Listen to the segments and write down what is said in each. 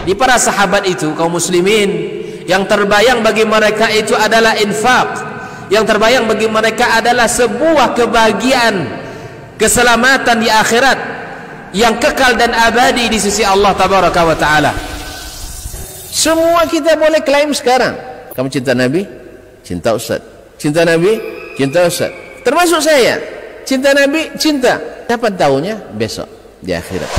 Di para sahabat itu, kaum muslimin, yang terbayang bagi mereka itu adalah infak, yang terbayang bagi mereka adalah sebuah kebahagiaan, keselamatan di akhirat yang kekal dan abadi di sisi Allah tabaraka wa taala. Semua kita boleh klaim sekarang, kamu cinta Nabi, cinta Ustaz. Cinta Nabi, cinta Ustaz. Termasuk saya, cinta Nabi, cinta. Kapan tahunya? Besok di akhirat.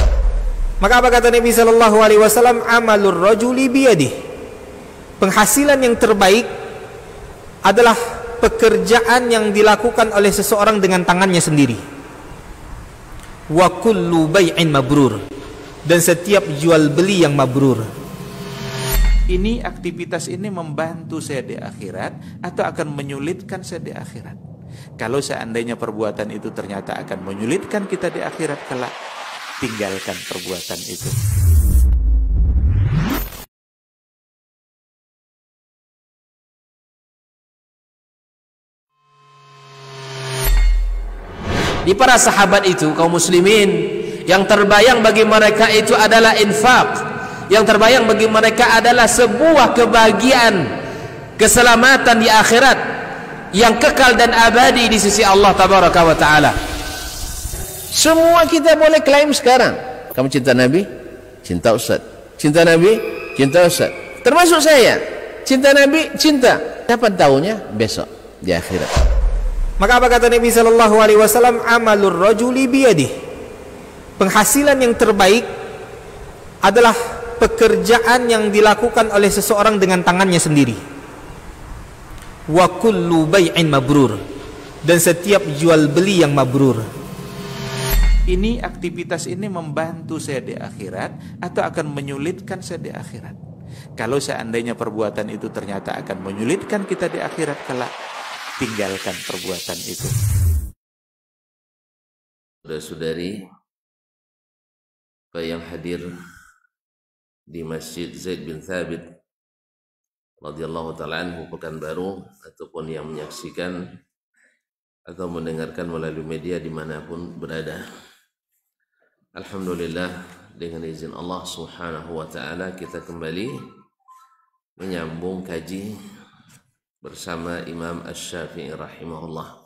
Maka apa kata Nabi sallallahu alaihi wasallam? Amalur rajuli biyadih. Penghasilan yang terbaik adalah pekerjaan yang dilakukan oleh seseorang dengan tangannya sendiri. Wa kullu bai'in mabrur. Dan setiap jual beli yang mabrur. Ini aktivitas ini membantu saya di akhirat atau akan menyulitkan saya di akhirat? Kalau seandainya perbuatan itu ternyata akan menyulitkan kita di akhirat kelak, tinggalkan perbuatan itu. Di para sahabat itu, kaum muslimin, yang terbayang bagi mereka itu adalah infak, yang terbayang bagi mereka adalah sebuah kebahagiaan, keselamatan di akhirat yang kekal dan abadi di sisi Allah tabaraka wa taala. Semua kita boleh klaim sekarang. Kamu cinta Nabi, cinta Ustaz. Cinta Nabi, cinta Ustaz. Termasuk saya, cinta Nabi, cinta. Kapan tahunya? Besok di akhirat. Maka apa kata Nabi sallallahu alaihi wasallam? Amalur rajuli biyadih. Penghasilan yang terbaik adalah pekerjaan yang dilakukan oleh seseorang dengan tangannya sendiri. Wa kullu bai'in mabrur. Dan setiap jual beli yang mabrur. Ini aktivitas ini membantu saya di akhirat atau akan menyulitkan saya di akhirat? Kalau seandainya perbuatan itu ternyata akan menyulitkan kita di akhirat kelak, tinggalkan perbuatan itu. Saudara-saudari yang hadir di Masjid Zaid bin Thabit radhiyallahu ta'ala anhu Pekanbaru, ataupun yang menyaksikan atau mendengarkan melalui media dimanapun berada. Alhamdulillah, dengan izin Allah subhanahu wa ta'ala kita kembali menyambung kaji bersama Imam Asy-Syafi'i rahimahullah.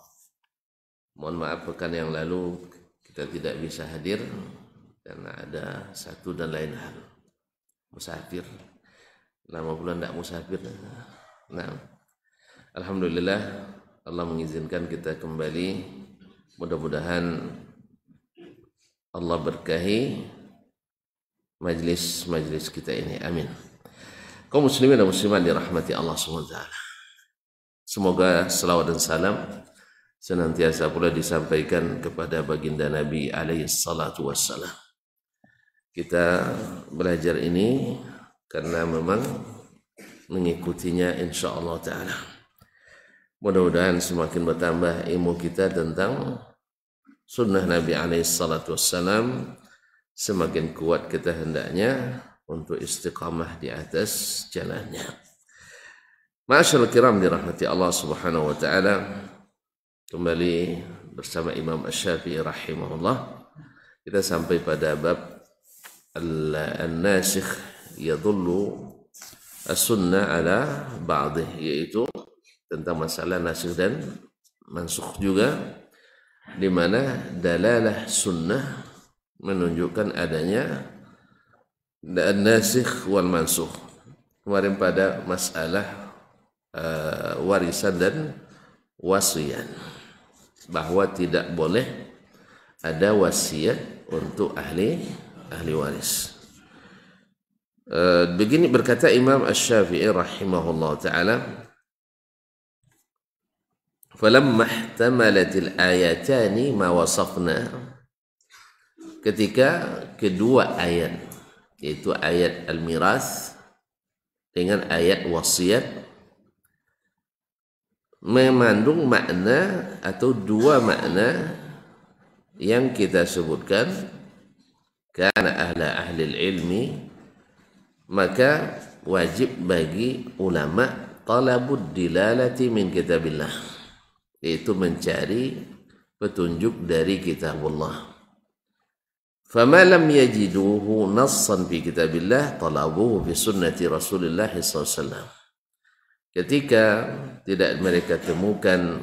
Mohon maaf pekan yang lalu kita tidak bisa hadir karena ada satu dan lain hal. Musafir. Lama bulan tidak musafir. Nah, alhamdulillah Allah mengizinkan kita kembali. Mudah-mudahan Allah berkahi majlis kita ini. Amin. Kaum muslimin dan muslimat dirahmati Allah SWT. Semoga salawat dan salam senantiasa pula disampaikan kepada baginda Nabi alaihi salatu wassalam. Kita belajar ini karena memang mengikutinya insyaallah ta'ala. Mudah-mudahan semakin bertambah ilmu kita tentang sunnah Nabi alaihi salatu wassalam, semakin kuat kita hendaknya untuk istiqamah di atas jalannya. Ma'asyiral kiram dirahmati Allah subhanahu wa ta'ala, kembali bersama Imam Asy-Syafi'i rahimahullah. Kita sampai pada bab An-Nasikh yadullu as-sunnah ala ba'dih, yaitu tentang masalah nasikh dan mansukh juga, di mana dalalah sunnah menunjukkan adanya an-nasikh wal mansukh. Kemarin pada masalah warisan dan wasiat, bahwa tidak boleh ada wasiat untuk ahli waris. Begini berkata Imam Asy-Syafi'i rahimahullah ta'ala, falamma ihtamalatil ayatani ma wasafna, ketika kedua ayat, yaitu ayat al-miras dengan ayat wasiat, mengandung makna atau dua makna yang kita sebutkan, karena ahli ilmi, maka wajib bagi ulama talabud dilalati min kitabillah, yaitu mencari petunjuk dari kitabullah. فما لم يجدوه نصا في كتاب الله طلبوه في سنة رسول الله صلى الله عليه وسلم. Ketika tidak mereka temukan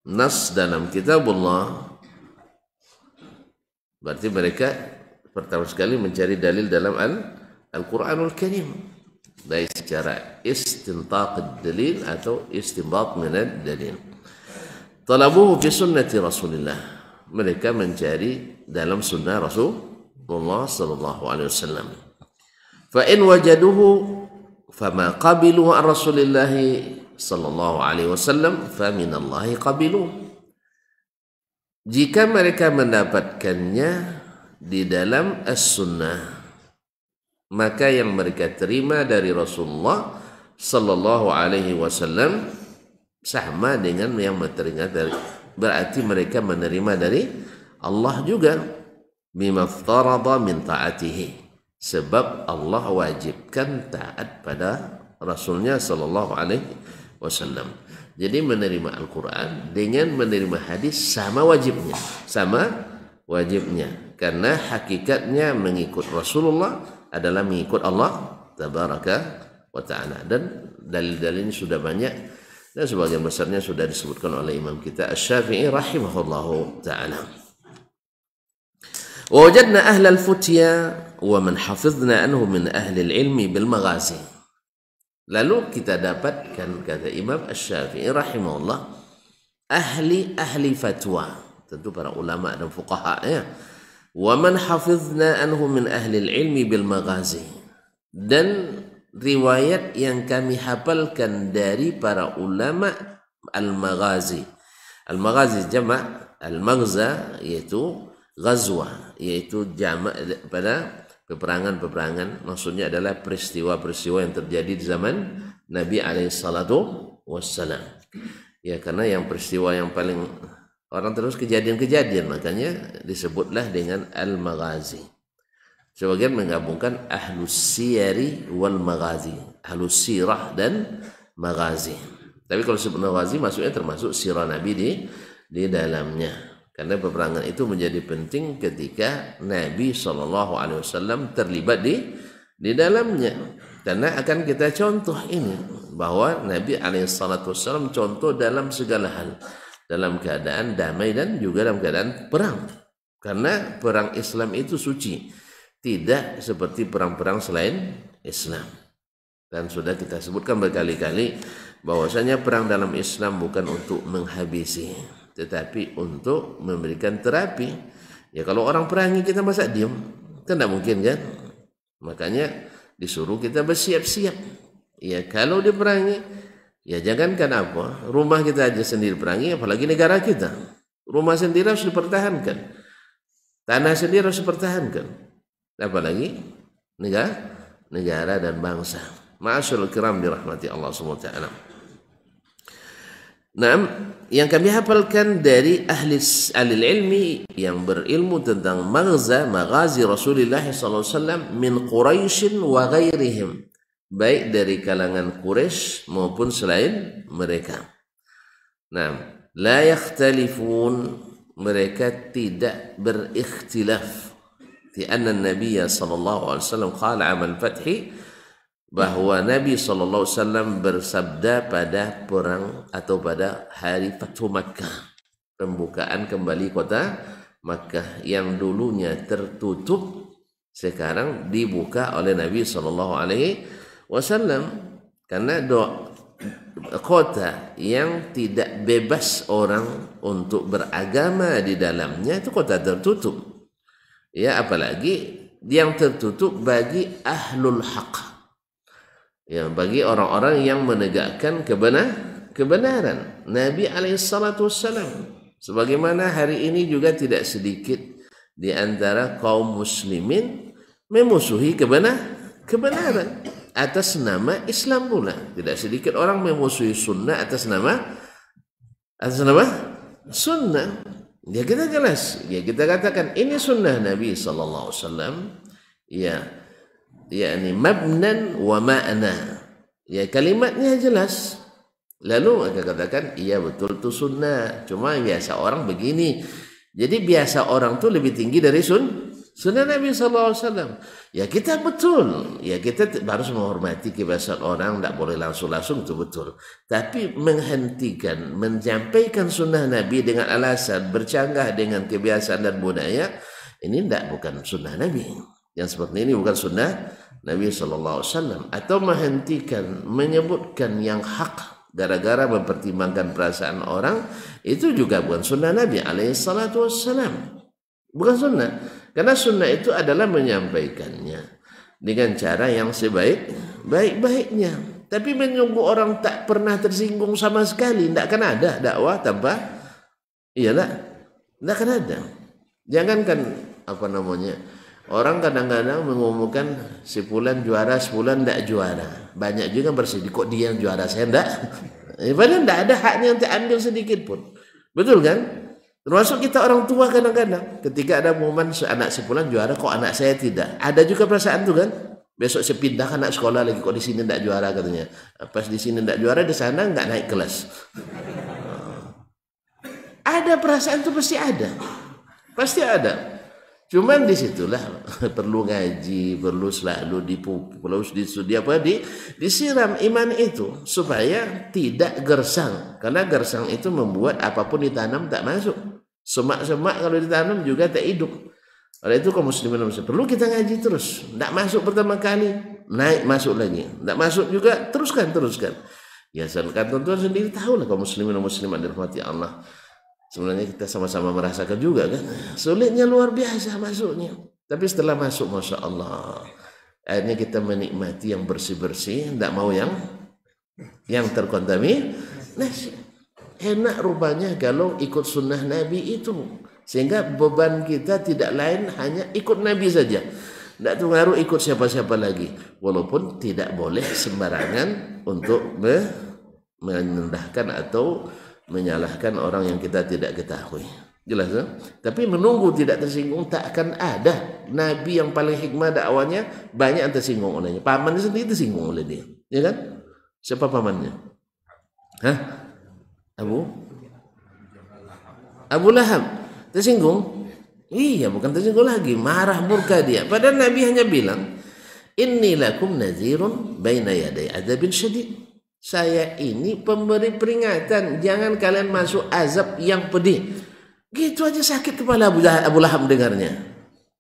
nas dalam kitabullah, berarti mereka pertama sekali mencari dalil dalam Al-Quranul Karim, baik secara istintaq dalil atau istinbat min dalil. Talabuhu fi sunnati Rasulillah, mereka mencari dalam sunnah Rasulullah sallallahu alaihi wasallam. Fa in wajaduhu fama qabilu an Rasulillah sallallahu alaihi wasallam fa min Allah qabilu. Jika mereka mendapatkannya di dalam as-sunnah, maka yang mereka terima dari Rasulullah sallallahu alaihi wasallam sama dengan yang mereka dari, berarti mereka menerima dari Allah juga, bima ftarada min ta'atihi, sebab Allah wajibkan taat pada Rasulnya sallallahu alaihi wasallam. Jadi menerima Al-Quran dengan menerima hadis sama wajibnya, karena hakikatnya mengikut Rasulullah adalah mengikut Allah tabaraka wa ta'ala. Dan dalil-dalilnya sudah banyak dan sebagian besarnya sudah disebutkan oleh imam kita Asy-Syafi'i rahimahullahu ta'ala. Wa wajadna ahlal futya wa man hafizna anhu min ahli al-ilmi bil maghazi. Lalu kita dapatkan, kata Imam Asy-Syafi'i rahimahullah, ahli fatwa, tentu para ulama dan fuqaha ya. Wa man hafizna anhu min ahli al-ilmi bil maghazi, dan riwayat yang kami hafalkan dari para ulama al-maghazi. Al-maghazi jama' al-maghza, yaitu ghazwa, yaitu jama' pada peperangan-peperangan, maksudnya adalah peristiwa-peristiwa yang terjadi di zaman Nabi alaihi salatu wassalam. Ya, karena yang peristiwa yang paling orang terus kejadian-kejadian, makanya disebutlah dengan al-maghazi. Sebagian menggabungkan ahlus siyari wal maghazi, ahlus sirah dan maghazi. Tapi kalau disebut maghazi maksudnya termasuk sirah Nabi di dalamnya. Karena peperangan itu menjadi penting ketika Nabi SAW terlibat di dalamnya. Karena akan kita contoh ini, bahwa Nabi SAW contoh dalam segala hal, dalam keadaan damai dan juga dalam keadaan perang. Karena perang Islam itu suci, tidak seperti perang-perang selain Islam. Dan sudah kita sebutkan berkali-kali bahwasanya perang dalam Islam bukan untuk menghabisi, tetapi untuk memberikan terapi. Ya, kalau orang perangi kita masa diam? Kan tidak mungkin kan? Makanya disuruh kita bersiap-siap. Ya, kalau diperangi, ya jangankan apa, rumah kita aja sendiri perangi, apalagi negara kita. Rumah sendiri harus dipertahankan, tanah sendiri harus dipertahankan, apalagi negara dan bangsa. Ma'asyiral kiram dirahmati Allah Subhanahu wa ta'ala. Nah, yang kami hafalkan dari ahli ilmi yang berilmu tentang maghazi Rasulullah SAW min Quraisy wa ghairihim, baik dari kalangan Quraisy maupun selain mereka. Nah, la yakhtalifun, mereka tidak berikhtilaf. Di anna Nabi sallallahu alaihi wasallam qala amal fathi, bahwa Nabi SAW bersabda pada perang atau pada hari Fathu Makkah, pembukaan kembali kota Makkah yang dulunya tertutup, sekarang dibuka oleh Nabi SAW. Karena kota yang tidak bebas orang untuk beragama di dalamnya itu kota tertutup. Ya, apalagi yang tertutup bagi ahlul haq. Ya, bagi orang-orang yang menegakkan kebenaran. Nabi SAW, sebagaimana hari ini juga tidak sedikit di antara kaum muslimin memusuhi kebenaran atas nama Islam pula. Tidak sedikit orang memusuhi sunnah atas nama sunnah. Ya, kita jelas, ya kita katakan ini sunnah Nabi SAW. Ya, yakni mabnan wa ma'na, ya kalimatnya jelas. Lalu mereka katakan iya betul itu sunnah, cuma biasa orang begini. Jadi biasa orang tuh lebih tinggi dari Sunnah Nabi SAW. Ya kita betul. Ya kita harus menghormati kebiasaan orang. Tidak boleh langsung-langsung, itu betul. Tapi menghentikan, menyampaikan sunnah Nabi dengan alasan bercanggah dengan kebiasaan dan budaya, ini bukan sunnah Nabi. Yang seperti ini bukan sunnah Nabi SAW. Atau menghentikan, menyebutkan yang hak gara-gara mempertimbangkan perasaan orang, itu juga bukan sunnah Nabi SAW. Bukan sunnah. Karena sunnah itu adalah menyampaikannya dengan cara yang sebaik-baiknya. Tapi menunggu orang tak pernah tersinggung sama sekali, tidak akan ada dakwah tanpa, iyalah, tidak akan ada. Jangankan orang kadang-kadang mengumumkan sebulan juara, sebulan tidak juara. Banyak juga bersedih, kok dia yang juara, saya tidak. Padahal tidak ada haknya yang diambil sedikit pun. Betul kan? Termasuk kita orang tua kadang-kadang ketika ada momen anak sebulan juara, kok anak saya tidak. Ada juga perasaan tuh kan. Besok saya pindah anak sekolah lagi, kok di sini tidak juara katanya. Pas di sini tidak juara, di sana nggak naik kelas. Ada perasaan itu pasti ada. Pasti ada. Cuman disitulah perlu ngaji, perlu selalu disiram iman itu supaya tidak gersang. Karena gersang itu membuat apapun ditanam tak masuk. Semak-semak kalau ditanam juga tak hidup. Oleh itu kaum muslimin perlu kita ngaji terus. Tak masuk pertama kali, naik masuk lagi. Tak masuk juga teruskan. Ya kan tuan-tuan sendiri tahu lah kaum muslimin dan muslimat dirahmati Allah. Sebenarnya kita sama-sama merasakan juga kan. Sulitnya luar biasa masuknya. Tapi setelah masuk, Masya Allah, akhirnya kita menikmati yang bersih-bersih. Tidak mau yang terkontaminasi. Enak rupanya kalau ikut sunnah Nabi itu. Sehingga beban kita tidak lain hanya ikut Nabi saja. Tidak terpengaruh ikut siapa-siapa lagi. Walaupun tidak boleh sembarangan untuk merendahkan atau menyalahkan orang yang kita tidak ketahui. Jelas kan? Tapi menunggu tidak tersinggung tak akan ada. Nabi yang paling hikmah dakwanya banyak yang tersinggung olehnya. Pamannya sendiri tersinggung oleh dia. Ya kan? Siapa pamannya? Abu Lahab. Tersinggung? Iya, bukan tersinggung lagi. Marah, murka dia. Padahal Nabi hanya bilang, inni lakum nadhirun baina yaday adzabin syadid. Saya ini pemberi peringatan, jangan kalian masuk azab yang pedih. Gitu aja sakit kepala Abu Lahab dengarnya.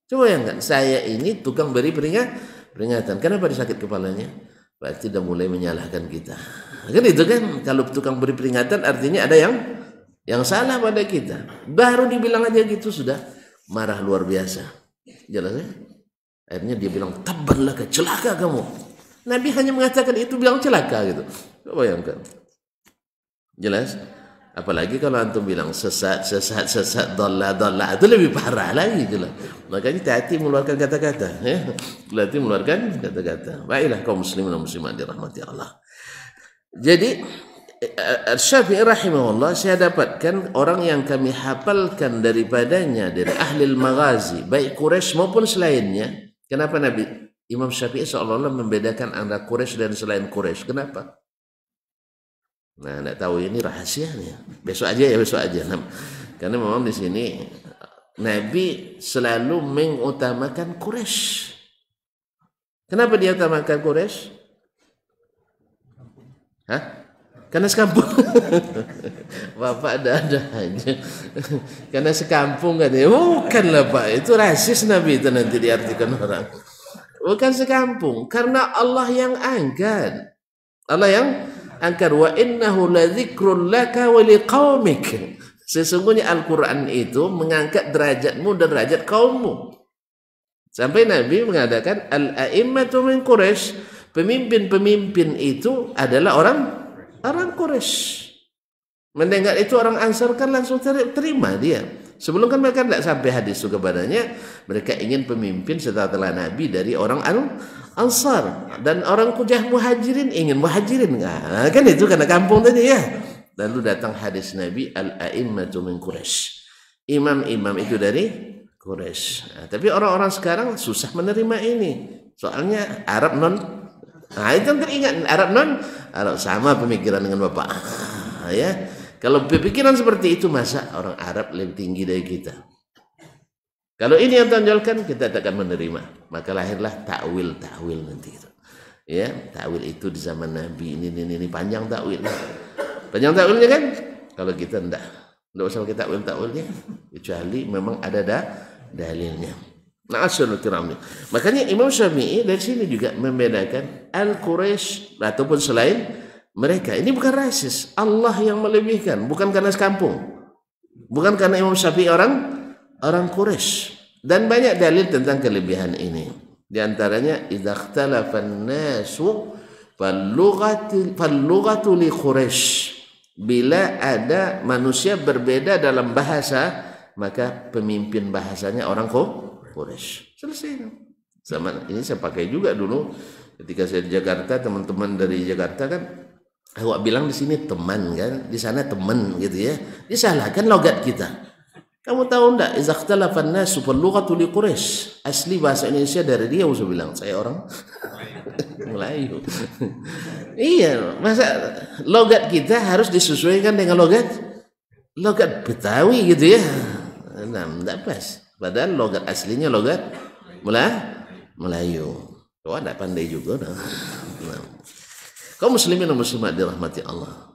Coba yang kan, saya ini tukang beri peringatan. Kenapa dia sakit kepalanya? Berarti dia mulai menyalahkan kita. Kan itu kan, kalau tukang beri peringatan artinya ada yang salah pada kita. Baru dibilang aja gitu sudah marah luar biasa. Jelas ya? Akhirnya dia bilang, tabbanlah, celaka kamu. Nabi hanya mengatakan itu, bilang celaka gitu. Coba bayangkan. Jelas? Apalagi kalau antum bilang sesat, dalla, itu lebih parah lagi jelas. Makanya hati-hati mengeluarkan kata-kata, ya. Hati mengeluarkan kata-kata. Baiklah kaum muslimin dan muslimat dirahmati Allah. Jadi Syafi'i rahimahullah, saya dapatkan orang yang kami hafalkan daripadanya dari ahli al-maghazi, baik Quraisy maupun selainnya. Kenapa Imam Syafi'i seolah-olah membedakan antara Quraisy dan selain Quraisy? Kenapa? Nah, tidak tahu, ini rahasianya. Besok aja. Karena memang di sini Nabi selalu mengutamakan Quraisy. Kenapa dia utamakan Quraisy? Karena sekampung. Bapak ada aja. Karena sekampung katanya. Bukanlah Pak, itu rasis Nabi itu nanti diartikan orang. Bukan sekampung, karena Allah yang angkat. Wa innahu ladzikrun laka wa liqaumik. Sesungguhnya Al-Qur'an itu mengangkat derajatmu dan derajat kaummu. Sampai Nabi mengatakan al-a'immatu min Quraisy, pemimpin-pemimpin itu adalah orang Quraisy. Mendengar itu orang Ansar kan langsung terima dia. Sebelum kan mereka tidak sampai hadis itu kepadanya, mereka ingin pemimpin setelah Nabi dari orang Ansar, dan orang Kujah Muhajirin ingin Muhajirin. Nah, kan itu karena kampung tadi ya. Lalu datang hadis Nabi, al-a'immatu min Quraisy. Imam-imam itu dari Quraisy. Nah, tapi orang-orang sekarang susah menerima ini. Soalnya Arab non. Nah, itu kan teringat Arab non. Arab sama pemikiran dengan Bapak. Ya. Kalau pemikiran seperti itu, masa orang Arab lebih tinggi dari kita? Kalau ini yang tonjolkan, kita tak akan menerima. Maka lahirlah takwil nanti itu. Ya, takwil itu di zaman Nabi ini panjang takwil. Panjang takwilnya kan? Kalau kita enggak usah kita takwilnya, kecuali memang ada dalilnya. Na'asyarul kiram. Makanya Imam Syafi'i dari sini juga membedakan Al-Quraisy ataupun selain mereka. Ini bukan rasis. Allah yang melebihkan, bukan karena sekampung. Bukan karena Imam Syafi'i orang Quraisy. Dan banyak dalil tentang kelebihan ini. Di antaranya idza ikhtalafan nasu fal-lughatu li Quraisy. Bila ada manusia berbeda dalam bahasa, maka pemimpin bahasanya orang Quraisy. Selesai. Zaman ini saya pakai juga dulu ketika saya di Jakarta, teman-teman dari Jakarta kan awak bilang di sini teman kan, di sana teman gitu ya. Disalahkan logat kita. Kamu tahu enggak, idza ikhtalafan nasu fal-lughatu li Quraisy. Asli bahasa Indonesia dari dia, saya bilang saya orang Melayu. Iya, masa logat kita harus disesuaikan dengan logat Betawi gitu ya. Nah, enggak pas. Padahal logat aslinya logat Melayu. Kau enggak pandai juga. Nah. Kaum muslimin dan muslimat dirahmati Allah.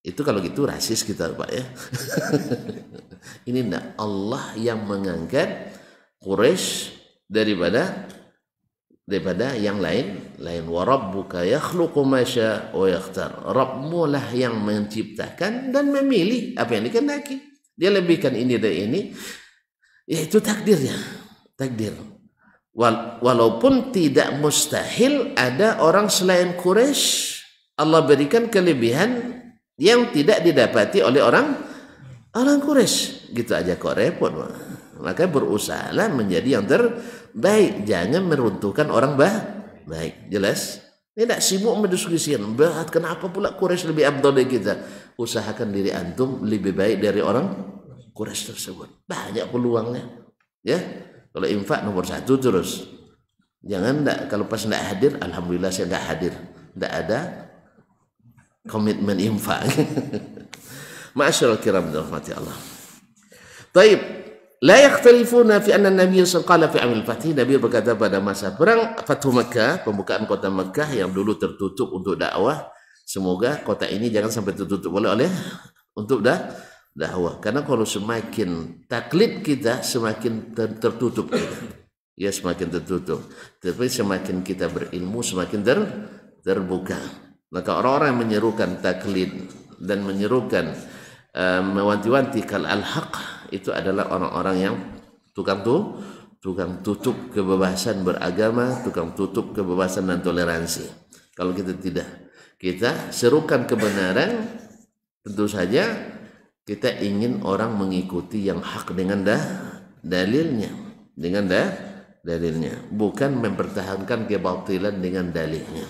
Itu kalau gitu rasis kita, Pak ya. Ini enggak, Allah yang mengangkat Quraisy daripada yang lain. Wa rabbuka yakhluqu ma syaa wa yakhtar. Rabbmu lah yang menciptakan dan memilih apa yang dikehendaki. Dia lebihkan ini dari ini. Ya itu takdirnya. Takdir. Walaupun tidak mustahil ada orang selain Quraisy, Allah berikan kelebihan yang tidak didapati oleh orang Quraisy. Gitu aja kok repot. Maka berusahalah menjadi yang terbaik, jangan meruntuhkan orang baik. Jelas? Tidak sibuk mendiskusikan kenapa pula Quraisy lebih abdal dari kita. Usahakan diri antum lebih baik dari orang Quraisy tersebut. Banyak peluangnya. Ya. Kalau infak nomor 1 terus. Jangan kalau pas enggak hadir, alhamdulillah saya enggak hadir. Enggak ada komitmen infak. Ma'asyiral kiram dirahmati Allah. Baik, la yakhtalifuna fi anna Nabi sallallahu alaihi wasallam fi amil fath. Nabi berkata pada masa perang Fathu Makkah, pembukaan kota Makkah yang dulu tertutup untuk dakwah, semoga kota ini jangan sampai tertutup oleh untuk dakwah. Karena kalau semakin taklid kita, semakin tertutup kita. Ya, semakin tertutup. Tapi semakin kita berilmu, semakin terbuka. Maka orang-orang yang menyerukan taklid dan menyerukan mewanti-wanti kal al-haq, itu adalah orang-orang yang tukang tutup kebebasan beragama, tukang tutup kebebasan dan toleransi. Kalau kita tidak, kita serukan kebenaran, tentu saja kita ingin orang mengikuti yang hak dengan dalilnya, bukan mempertahankan kebatilan dengan dalilnya.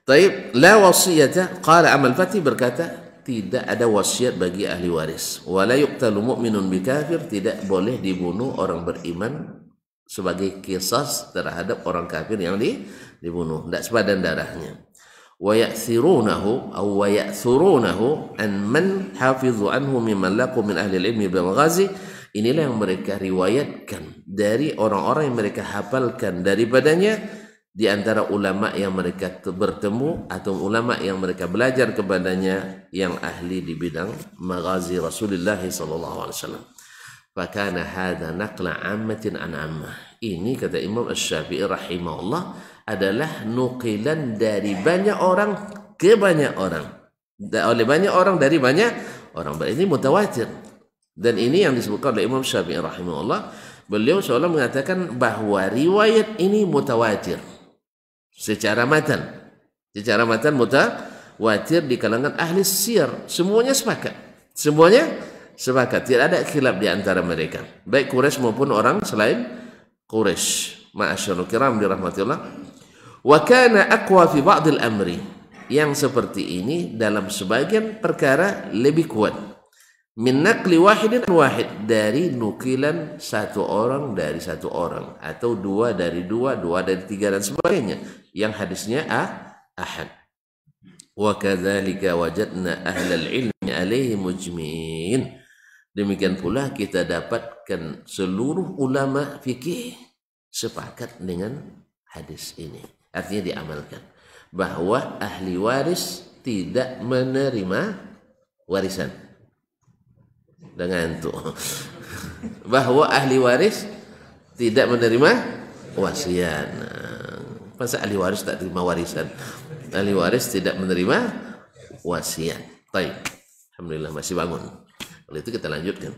Taib, la wasiyata, qala Amal Fatih berkata, tidak ada wasiat bagi ahli waris. Wala yuqtalu mu'minun bikafir, tidak boleh dibunuh orang beriman sebagai qisas terhadap orang kafir yang dibunuh, tidak sepadan darahnya. Wa ya'thirunahu an man hafizu anhu mimman laqu min ahli al-ilmi bil ghazi. Inilah yang mereka riwayatkan dari orang-orang yang mereka hafalkan daripadanya, di antara ulama yang mereka bertemu atau ulama yang mereka belajar kepadanya yang ahli di bidang maghazi Rasulullah sallallahu alaihi wasallam. Fakana hadza naqla ammatin an ammah. Ini kata Imam Asy-Syafi'i rahimahullah adalah nukilan dari banyak orang ke banyak orang. Oleh banyak orang dari banyak orang. Ini mutawatir. Dan ini yang disebutkan oleh Imam Syafi'i rahimahullah. Beliau seolah mengatakan bahwa riwayat ini mutawatir. Secara matan mutawatir di kalangan ahli siyar, semuanya sepakat, tidak ada khilaf di antara mereka, baik Quraisy maupun orang selain Quraisy. Ma'asyarul kiram dirahmatillah. Wa kana aqwa fi ba'd al-amri, yang seperti ini dalam sebagian perkara lebih kuat, min naqli wahidin wahid, dari nukilan satu orang dari satu orang, atau dua dari dua dari tiga dan sebagainya, yang hadisnya ahad. Wa kadzalika wajadna ahlal ilmi alaihi mujmin. Demikian pula kita dapatkan seluruh ulama fikih sepakat dengan hadis ini. Artinya diamalkan bahwa ahli waris tidak menerima warisan. Dengan itu bahwa ahli waris tidak menerima wasiat. Masa ahli waris tak terima warisan? Ahli waris tidak menerima wasiat. Baik. Alhamdulillah masih bangun. Kalau itu kita lanjutkan.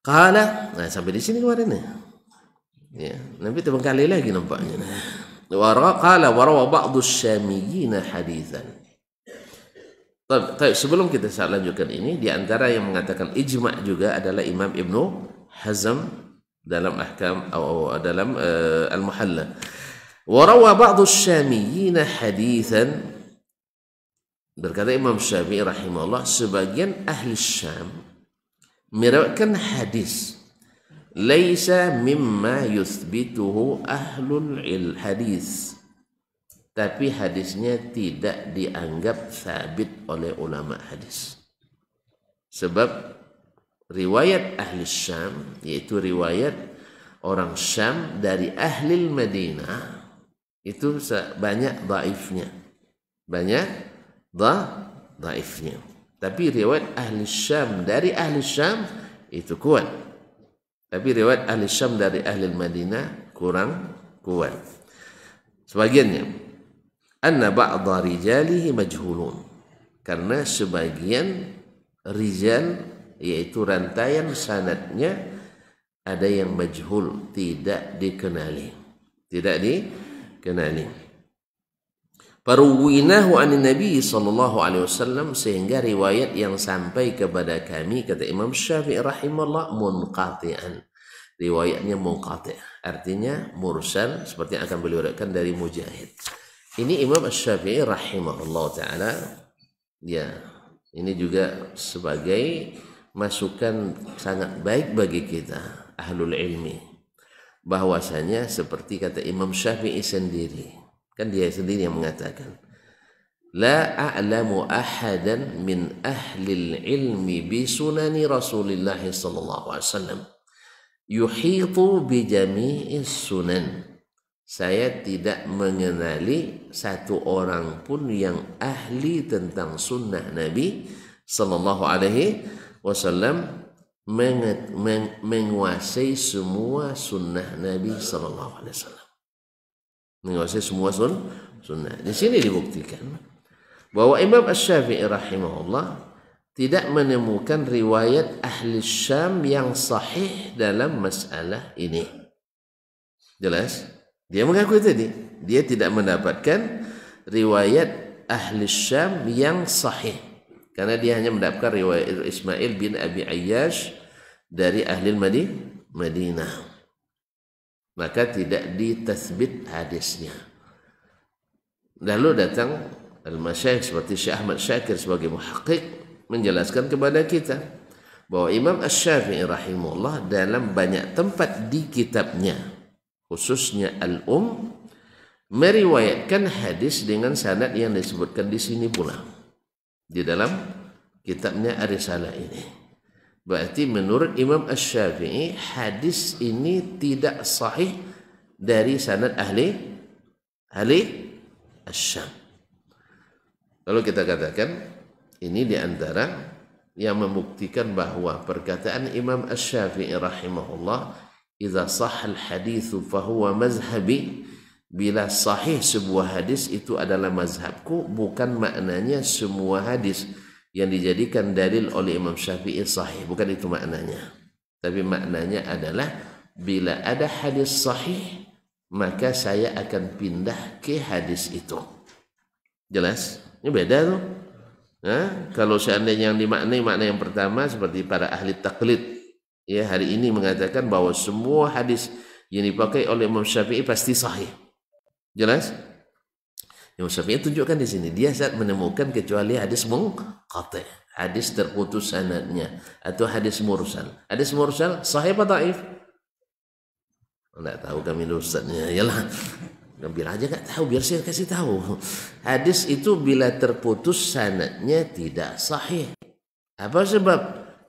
Qala, nah sampai di sini kemarin ya. Nanti terbengkalai lagi nampaknya. Qala wa rawa ba'du asy-syamiyyin haditsan. Baik, sebelum kita lanjutkan ini, di antara yang mengatakan ijma' juga adalah Imam Ibnu Hazm dalam ahkam atau dalam Al-Muhalla. Wa rawa ba'du asy-syamiyyin haditsan. Berkata Imam Syafi'i rahimahullah, sebagian ahli Syam meriwayatkan hadis laisa mimma yuthbituhu ahlul hadis, tapi hadisnya tidak dianggap sabit oleh ulama hadis. Sebab riwayat ahli Syam, yaitu riwayat orang Syam dari ahli Madinah, itu banyak dhaifnya, banyak dhaifnya. Tapi riwayat ahli Syam dari ahli Syam itu kuat. Tapi riwayat ahli Syam dari ahli Madinah kurang kuat. Sebagiannya anna ba'dha rijalihi majhulun, karena sebagian rijal, yaitu rantaian sanadnya, ada yang majhul, tidak dikenali. Faruwinahu anin Nabi sallallahu alaihi wasallam, sehingga riwayat yang sampai kepada kami, kata Imam Syafi'i rahimahullah, munqati'an. Riwayatnya munqati', artinya mursal, seperti yang akan beliau uraikan dari Mujahid. Ini Imam Syafi'i rahimahullah taala, ya, ini juga sebagai masukan sangat baik bagi kita ahlul ilmi, bahwasanya seperti kata Imam Syafi'i sendiri, kan dia sendiri yang mengatakan, la a'lamu ahadan min ahli ilmi bi sunani Rasulullah sallallahu alaihi wasallam yuhitu bi jami'is sunan. Saya tidak mengenali satu orang pun yang ahli tentang sunnah Nabi sallallahu alaihi wasallam, menguasai semua sunnah Nabi sallallahu alaihi wasallam. Menguasai semua sunnah. Di sini dibuktikan bahwa Imam Asy-Syafi'i rahimahullah tidak menemukan riwayat ahli Syam yang sahih dalam masalah ini. Jelas? Dia mengaku tadi, dia tidak mendapatkan riwayat ahli Syam yang sahih, karena dia hanya mendapatkan riwayat Ismail bin Abi Ayyash dari ahli Madinah. Maka tidak ditathbit hadisnya. Lalu datang al-masyayikh seperti Syekh Ahmad Syakir sebagai muhaqqiq menjelaskan kepada kita bahwa Imam Asy-Syafi'i rahimahullah dalam banyak tempat di kitabnya, khususnya meriwayatkan hadis dengan sanad yang disebutkan di sini pula di dalam kitabnya Ar-Risalah ini. Berarti menurut Imam Asy-Syafi'i hadis ini tidak sahih dari sanad ahli Asy-Syam. Lalu kita katakan ini diantara yang membuktikan bahwa perkataan Imam Asy-Syafi'i rahimahullah, idza sahhal haditsu fahuwa mazhabi, bila sahih sebuah hadis itu adalah mazhabku, bukan maknanya semua hadis yang dijadikan dalil oleh Imam Syafi'i sahih, bukan itu maknanya. Tapi maknanya adalah bila ada hadis sahih, maka saya akan pindah ke hadis itu. Jelas? Ini beda tuh. Nah, kalau seandainya yang dimaknai makna yang pertama seperti para ahli taklid, ya, hari ini mengatakan bahwa semua hadis yang dipakai oleh Imam Syafi'i pasti sahih. Jelas? Imam Syafi'i tunjukkan di sini, dia saat menemukan kecuali hadis munqati', hadis terputus sanadnya, atau hadis mursal. Hadis mursal sahih atau dhaif? Enggak tahu kami ustaznya. Yalah, biar aja enggak tahu, biar saya kasih tahu. Hadis itu bila terputus sanadnya tidak sahih. Apa sebab?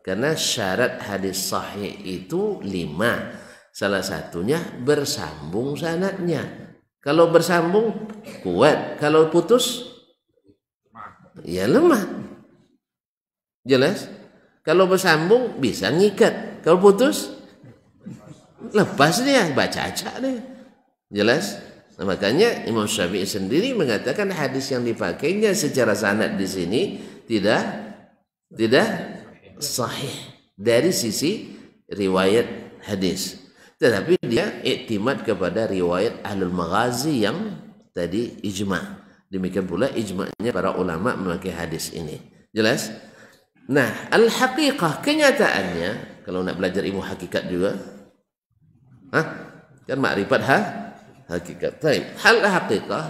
Karena syarat hadis sahih itu 5. Salah satunya bersambung sanadnya. Kalau bersambung kuat, kalau putus ya lemah. Jelas? Kalau bersambung bisa ngikat, kalau putus lepas dia, baca acak dia. Jelas? Nah, makanya Imam Syafi'i sendiri mengatakan hadis yang dipakainya secara sanad di sini tidak sahih dari sisi riwayat hadis. Tetapi dia iktimad kepada riwayat Ahlul Maghazi yang tadi ijma'. Demikian pula ijma'nya para ulama memakai hadis ini. Jelas? Nah, al-haqiqah, kenyataannya, kalau nak belajar ilmu hakikat juga, kan makrifat hakikat. Baik, hal haqiqah,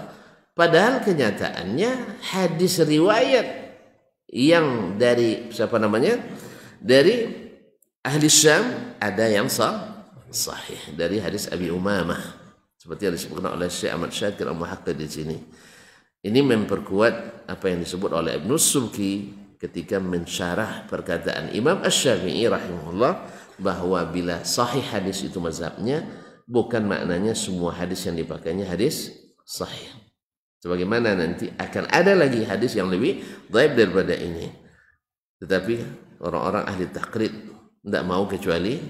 padahal kenyataannya hadis riwayat yang dari siapa namanya? Dari ahli Syam ada yang sahih dari hadis Abi Umamah seperti yang disebutkan oleh Syekh Ahmad Syakir Al-Muhaqqaq di sini. Ini memperkuat apa yang disebut oleh Ibnu Subki ketika mensyarah perkataan Imam Asy-Syafi'i rahimahullah bahwa bila sahih hadis itu mazhabnya, bukan maknanya semua hadis yang dipakainya hadis sahih. Sebagaimana nanti akan ada lagi hadis yang lebih dhaif daripada ini. Tetapi orang-orang ahli taqrid tidak mau kecuali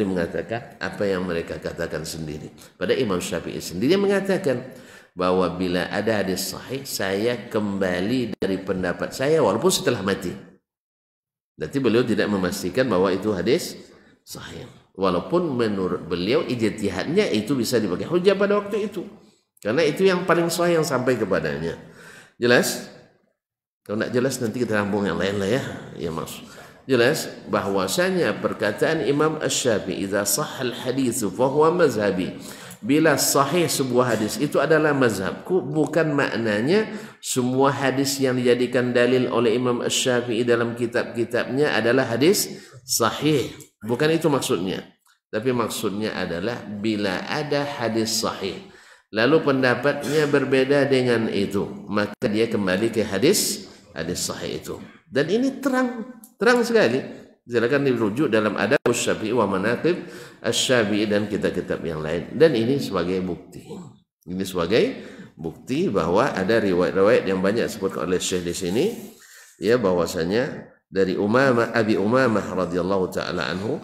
mengatakan apa yang mereka katakan sendiri. Pada Imam Syafi'i sendiri mengatakan bahwa bila ada hadis sahih, saya kembali dari pendapat saya walaupun setelah mati. Berarti beliau tidak memastikan bahwa itu hadis sahih. Walaupun menurut beliau ijtihadnya itu bisa dipakai hujah pada waktu itu. Karena itu yang paling sahih yang sampai kepadanya. Jelas? Kalau tidak jelas nanti kita sambung yang lain lah ya. Ya maksud. Jelas bahwasanya perkataan Imam Asy-Syafi'i, "Idza sahhal haditsu fa huwa mazhabi." Bila sahih sebuah hadis itu adalah mazhabku, bukan maknanya semua hadis yang dijadikan dalil oleh Imam Asy-Syafi'i dalam kitab-kitabnya adalah hadis sahih. Bukan itu maksudnya. Tapi maksudnya adalah bila ada hadis sahih lalu pendapatnya berbeda dengan itu, maka dia kembali ke hadis sahih itu. Dan ini terang sekali. Silakan dirujuk dalam Adab Asy-Syafi'i wa Manaqib Asy-Syafi'i dan kitab-kitab yang lain. Dan ini sebagai bukti. Ini sebagai bukti bahwa ada riwayat-riwayat yang banyak disebutkan oleh Syekh di sini, ya, bahwasanya dari Abi Umamah radhiyallahu taala anhu,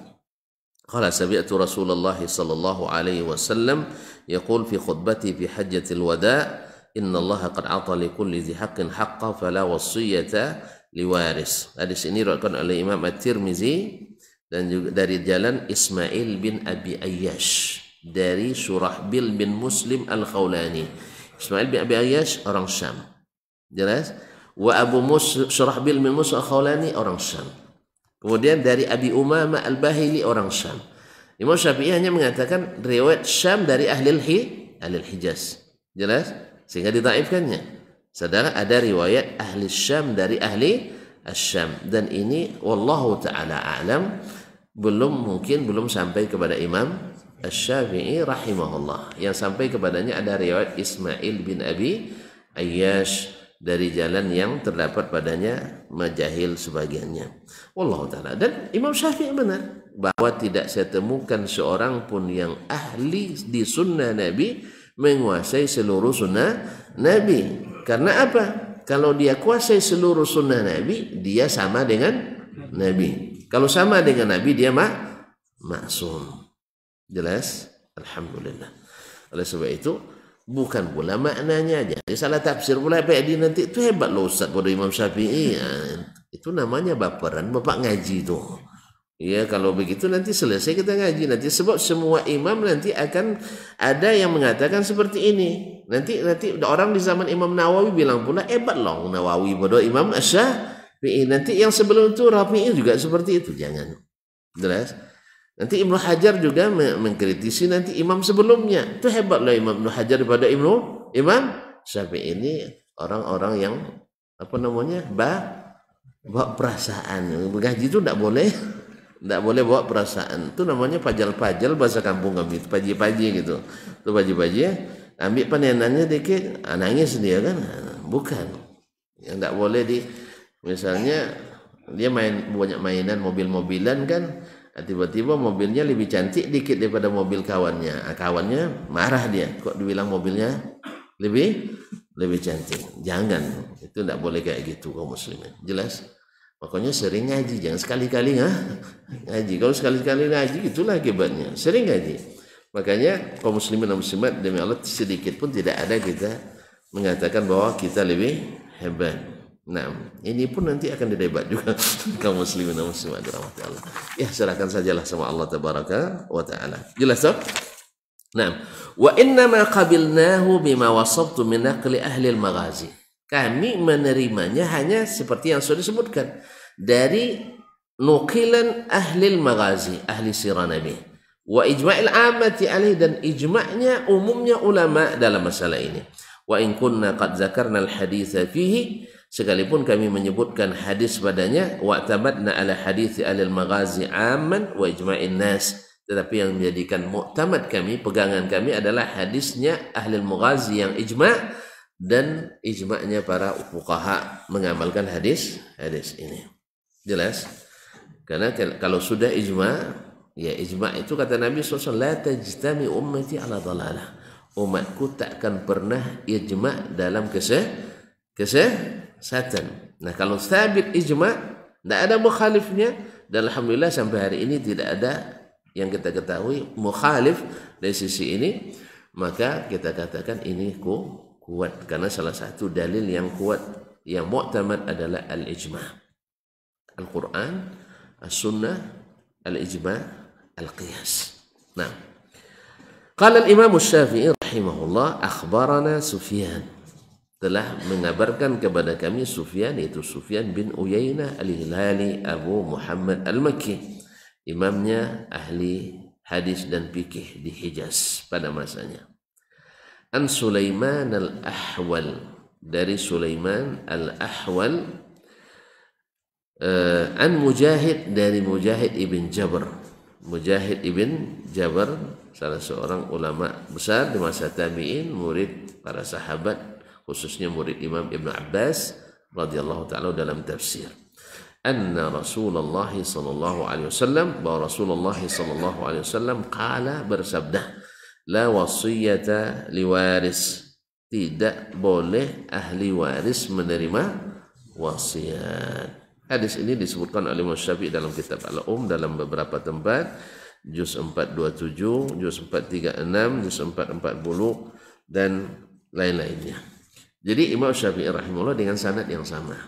qala sami'tu Rasulullah sallallahu alaihi wasallam yaqul fi khutbati fi hajjatil wada', inna Allah qad 'ata li kulli dhi haqqin haqqan fala wasiyata liwaris. Hadis ini diriwayatkan oleh Imam At-Tirmizi dan juga dari jalan Ismail bin Abi Ayyash dari Surahbil bin Muslim Al-Khawlani. Ismail bin Abi Ayyash orang Syam. Jelas? Wa Surahbil bin Muslim Al-Khawlani orang Syam. Kemudian dari Abi Umamah Al-Bahili orang Syam. Imam Syafi'i hanya mengatakan riwayat Syam dari ahli Hijaz. Jelas? Sehingga ditaifkannya. Sedangkan ada riwayat ahli Syam dari ahli Asy-Syam, dan ini wallahu taala a'lam belum sampai kepada Imam Asy-Syafi'i rahimahullah. Yang sampai kepadanya ada riwayat Ismail bin Abi Ayyash dari jalan yang terdapat padanya majahil sebagiannya. Wallahu taala. Dan Imam Syafi'i benar bahwa tidak saya temukan seorang pun yang ahli di sunnah Nabi menguasai seluruh sunnah Nabi. Karena apa? Kalau dia kuasai seluruh sunnah Nabi, dia sama dengan Nabi. Kalau sama dengan Nabi, dia maksum. Jelas? Alhamdulillah. Oleh sebab itu, bukan pula maknanya. Jadi salah tafsir pula Pak nanti itu hebat loh Ustaz pada Imam Syafi'i. Ya, itu namanya baperan Bapak ngaji itu. Ya, kalau begitu nanti selesai kita ngaji nanti, sebab semua imam nanti akan ada yang mengatakan seperti ini. Nanti orang di zaman Imam Nawawi bilang pula hebat loh Nawawi pada Imam Asy-Syafi'i. Nanti yang sebelum itu Rafi'i juga seperti itu. Jangan. Jelas? Nanti Ibnu Hajar juga mengkritisi nanti imam sebelumnya. Itu hebat loh Imam Ibnu Hajar daripada Imam Syafi'i. Ini orang-orang yang bawa perasaan. Ngaji itu tidak boleh. Tidak boleh bawa perasaan. Itu namanya pajal-pajal bahasa kampung kami. Paji-paji gitu. Itu paji-paji ya. Ambil panenannya dikit, nangis dia kan. Bukan. Yang tidak boleh misalnya dia main banyak mainan mobil-mobilan kan, tiba-tiba mobilnya lebih cantik dikit daripada mobil kawannya. Kawannya marah dia, kok dibilang mobilnya lebih cantik. Jangan, itu tidak boleh kayak gitu kaum muslimin. Jelas? Makanya sering ngaji, jangan sekali-kali ngaji. Kalau sekali-kali ngaji itulah akibatnya. Sering ngaji. Makanya kaum muslimin dan muslimat demi Allah sedikit pun tidak ada kita mengatakan bahwa kita lebih hebat. Nah, ini pun nanti akan didebat juga kaum muslimin dan muslimat dirahmati Allah. Ya, serahkan sajalah sama Allah tabaraka wa taala. Jelas tak? Nah, wa inna ma qabilnahu bima wasabtu min naqli ahli al-maghazi. Kami menerimanya hanya seperti yang sudah disebutkan dari nukilan ahli al-maghazi, ahli sirah Nabi. Wa ijma'il ammati alaihi, dan ijma'nya umumnya ulama dalam masalah ini. Wa in kunna qad zakarna al-haditha fihi, sekalipun kami menyebutkan hadis padanya, wa tamadna ala hadits al-maghazi amman wa ijma'in nas, tetapi yang menjadikan muktamad kami, pegangan kami adalah hadisnya ahli al-maghazi yang ijma' dan ijma'nya para fuqaha mengamalkan hadis ini. Jelas? Karena kalau sudah ijma', ya ijma' itu kata Nabi SAW, la tajtami ummati ala dhalalah. Umatku takkan pernah ijma' dalam kesesatan. Nah, kalau sabit ijma', tidak ada mukhalifnya, dan alhamdulillah sampai hari ini tidak ada yang kita ketahui mukhalif dari sisi ini, maka kita katakan ini kuat, karena salah satu dalil yang kuat yang mu'tamad adalah al-ijma'. Al-Quran, as-sunnah, al-ijma', al-qiyas. Nah, qala al-imam Syafi'i rahimahullah, akhbarana Sufyan, telah mengabarkan kepada kami Sufyan, yaitu Sufyan bin Uyainah al-Hilali Abu Muhammad al-Makki, imamnya ahli hadis dan fikih di Hijaz pada masanya. An Sulaiman al-Ahwal, dari Sulaiman al-Ahwal, an Mujahid, dari Mujahid ibn Jabr. Mujahid ibn Jabr salah seorang ulama besar di masa tabi'in, murid para sahabat, khususnya murid Imam Ibn Abbas radhiyallahu ta'ala dalam tafsir. Anna Rasulullah sallallahu alaihi wasallam, bahwa Rasulullah sallallahu alaihi wasallam qala, bersabda, la wasiyata liwaris, tidak boleh ahli waris menerima wasiat. Hadis ini disebutkan oleh Imam Syafi'i dalam kitab Al-Um dalam beberapa tempat, juz 427, juz 436, juz 440 dan lain-lainnya. Jadi Imam Syafi'i rahimahullah dengan sanad yang sama,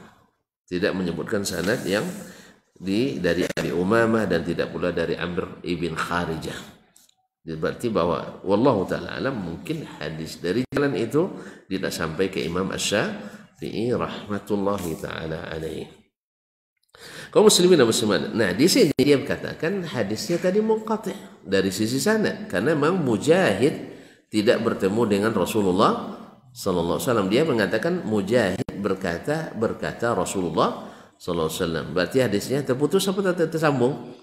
tidak menyebutkan sanad yang dari Abi Umamah dan tidak pula dari Amr ibn Kharijah. Berarti bahwa wallahu taala alam, mungkin hadis dari jalan itu tidak sampai ke Imam Asy-Syafi'i rahmatullahi taala alaihi. Kaum muslimin dan muslimat. Nah, di sini dia katakan hadisnya tadi munqati' dari sisi sanad, karena memang Mujahid tidak bertemu dengan Rasulullah sallallahu alaihi wasallam. Dia mengatakan Mujahid berkata Rasulullah sallallahu alaihi wasallam. Berarti hadisnya terputus apa tersambung?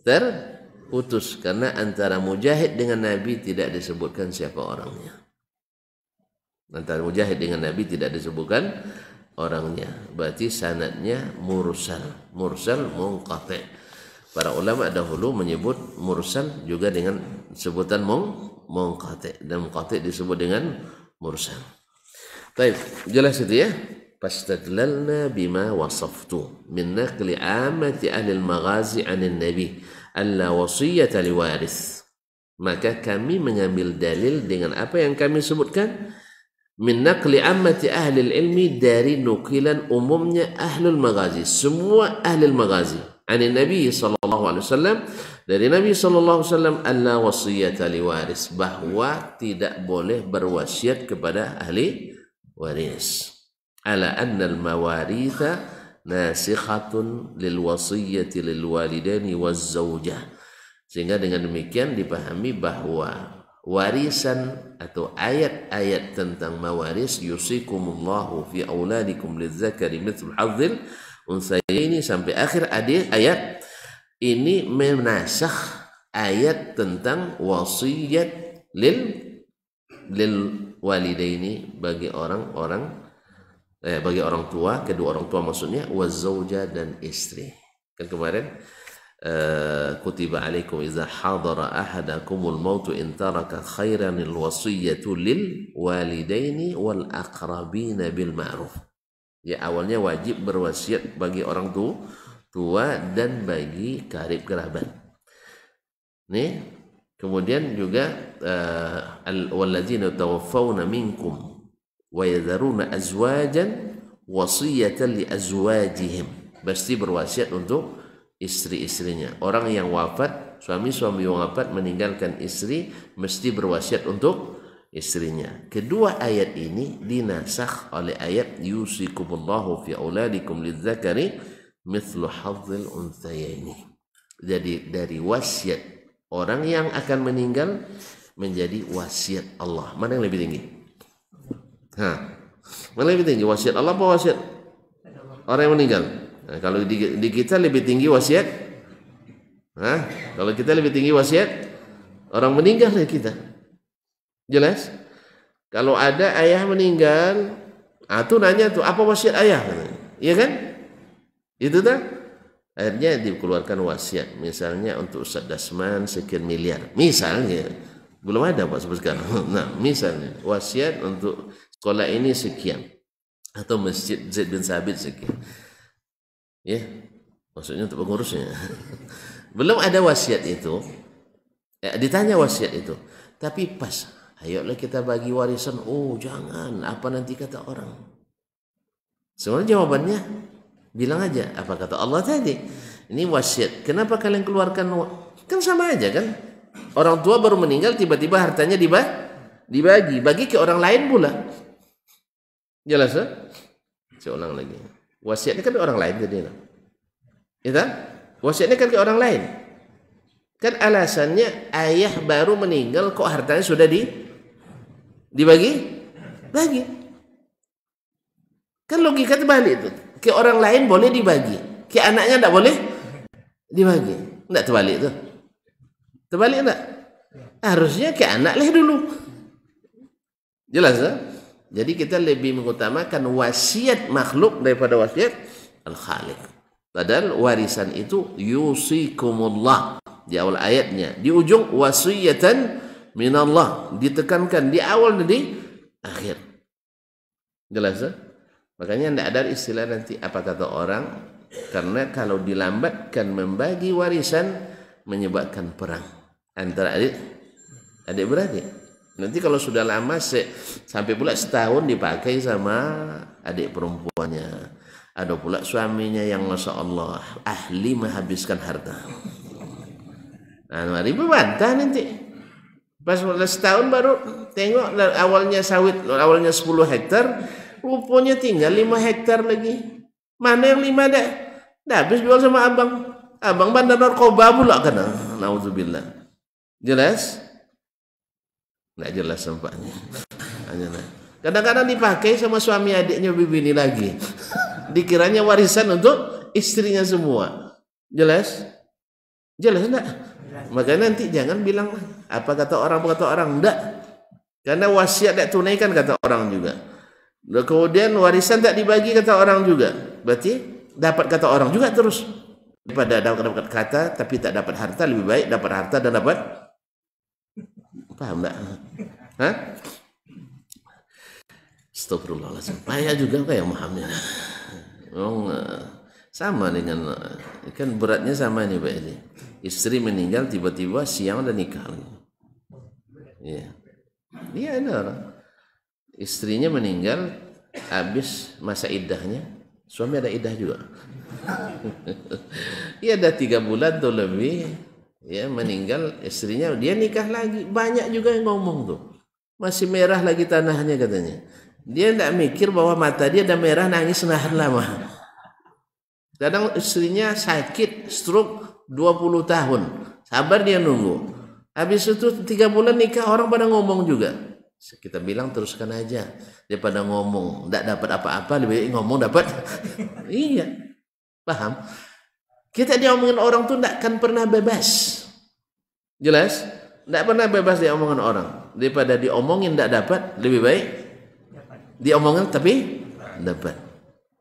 Terputus, karena antara Mujahid dengan Nabi tidak disebutkan siapa orangnya. Antara Mujahid dengan Nabi tidak disebutkan orangnya, berarti sanadnya mursal munqati'. Para ulama dahulu menyebut mursal juga dengan sebutan munqati', dan munqati' disebut dengan mursal. Baik, jelas itu ya. Fastadlalna bima wasaftu min naqli ammati ahli al-maghazi 'anil nabi alla wasiyata liwaris. Maka kami mengambil dalil dengan apa yang kami sebutkan, min naqli ammati ahli ilmi, dari nukilan umumnya ahlul maghazi, semua ahlul maghazi, ani Nabi sallallahu alaihi wasallam, dari Nabi sallallahu alaihi wasallam, alla wasiyata liwaris, bahwa tidak boleh berwasiat kepada ahli waris. Ala anna al mawaritha nasikhatun lil wasiyati lil walidaini waz zawjah, sehingga dengan demikian dipahami bahwa warisan atau ayat-ayat tentang mawaris, yusikumullahu fi auladikum lidzakari mithlu hadzil unsayyaini, sampai akhir ayat ini menasakh ayat tentang wasiat lil walidaini, bagi orang-orang bagi orang tua, kedua orang tua maksudnya, wazauja dan istri. Kan kemarin kutiba alaikum idza hadara ahadakumul mautu in taraka khairanil wasiyatu lil walidaini wal aqrabina bil ma'ruf. Ya, awalnya wajib berwasiat bagi orang tua dan bagi karib kerabat. Nih, kemudian juga walladzina tawaffawna minkum wa yadharuna azwajan wasiyatan li azwajihim, pasti berwasiat untuk istri-istrinya. Orang yang wafat, suami-suami yang wafat meninggalkan istri mesti berwasiat untuk istrinya. Kedua ayat ini dinasakh oleh ayat yusikumullahu fi auladikum lidzakari mithlu hadzil unthayaini. Jadi dari wasiat orang yang akan meninggal menjadi wasiat Allah. Mana yang lebih tinggi? Mana lebih tinggi, wasiat Allah apa wasiat orang yang meninggal? Nah, kalau di kita lebih tinggi wasiat, kalau kita lebih tinggi wasiat orang meninggal dari kita. Jelas? Kalau ada ayah meninggal, tuh nanya tuh apa wasiat ayah? Iya kan? Itu dah. Akhirnya dikeluarkan wasiat, misalnya untuk Ustaz Dasman sekian miliar, misalnya. Belum ada Pak sampai sekarang. Nah, misalnya wasiat untuk sekolah ini sekian atau masjid Zaid bin Sabit sekian. Ya, maksudnya untuk pengurusnya. Belum ada wasiat itu. Ditanya wasiat itu. Tapi pas, ayolah kita bagi warisan. Oh, jangan, apa nanti kata orang. Sebenarnya jawabannya bilang aja apa kata Allah tadi. Ini wasiat. Kenapa kalian keluarkan? Kan sama aja kan? Orang tua baru meninggal, tiba-tiba hartanya dibagi ke orang lain pula. Jelas ya? Saya ulang lagi. Wasiatnya kan ke orang lain jadi. Ya, wasiatnya kan ke orang lain. Kan alasannya ayah baru meninggal kok hartanya sudah dibagi? Bagi. Kan logika terbalik itu. Ke orang lain boleh dibagi, ke anaknya tidak boleh dibagi. Tidak terbalik itu. Terbalik enggak? Harusnya ke anak lah dulu. Jelas ya? Jadi kita lebih mengutamakan wasiat makhluk daripada wasiat al-Khaliq. Padahal warisan itu yusikumullah di awal ayatnya. Di ujung wasiyatan minallah. Ditekankan di awal dan di akhir. Jelas ya? Makanya tidak ada istilah nanti apa kata orang. Karena kalau dilambatkan membagi warisan menyebabkan perang antara adik beradik. Nanti kalau sudah lama sampai pula setahun dipakai sama adik perempuannya. Ada pula suaminya yang masya Allah ahli menghabiskan harta. Nah, mari berbantah nanti. Pas setahun baru tengok awalnya sawit, awalnya 10 hektar, rupanya tinggal 5 hektar lagi. Mana yang 5 dah? Dah habis jual sama abang. Abang bandar narkoba pula kena. Nauzubillah. Jelas? Nggak jelas nampaknya. Kadang-kadang dipakai sama suami adiknya bini lagi. Dikiranya warisan untuk istrinya semua. Jelas? Jelas enggak? Makanya nanti jangan bilang apa kata orang enggak. Karena wasiat tak tunaikan kata orang juga. Kemudian warisan tak dibagi kata orang juga. Berarti dapat kata orang juga terus. Daripada dapat kata tapi tak dapat harta, lebih baik dapat harta dan dapat. Paham tak? Astagfirullahaladzim. Payah juga kayak memahaminya. Sama dengan kan beratnya sama nih Pak ini. Istri meninggal tiba-tiba siang dan nikah. Iya. Dia ada orang. Istrinya meninggal habis masa iddahnya, suami ada iddah juga. Dia ada 3 bulan atau lebih, ya meninggal istrinya, dia nikah lagi. Banyak juga yang ngomong tuh, masih merah lagi tanahnya katanya. Dia tidak mikir bahwa mata dia ada merah, nangis nahan lama. Kadang istrinya sakit stroke 20 tahun, sabar dia nunggu. Habis itu 3 bulan nikah, orang pada ngomong juga. Kita bilang teruskan aja daripada ngomong tidak dapat apa-apa, lebih baik ngomong dapat. Iya, paham? Kita diomongin orang tuh tidak akan pernah bebas. Jelas? Tidak pernah bebas diomongin orang. Daripada diomongin tidak dapat, lebih baik diomongin tapi dapat.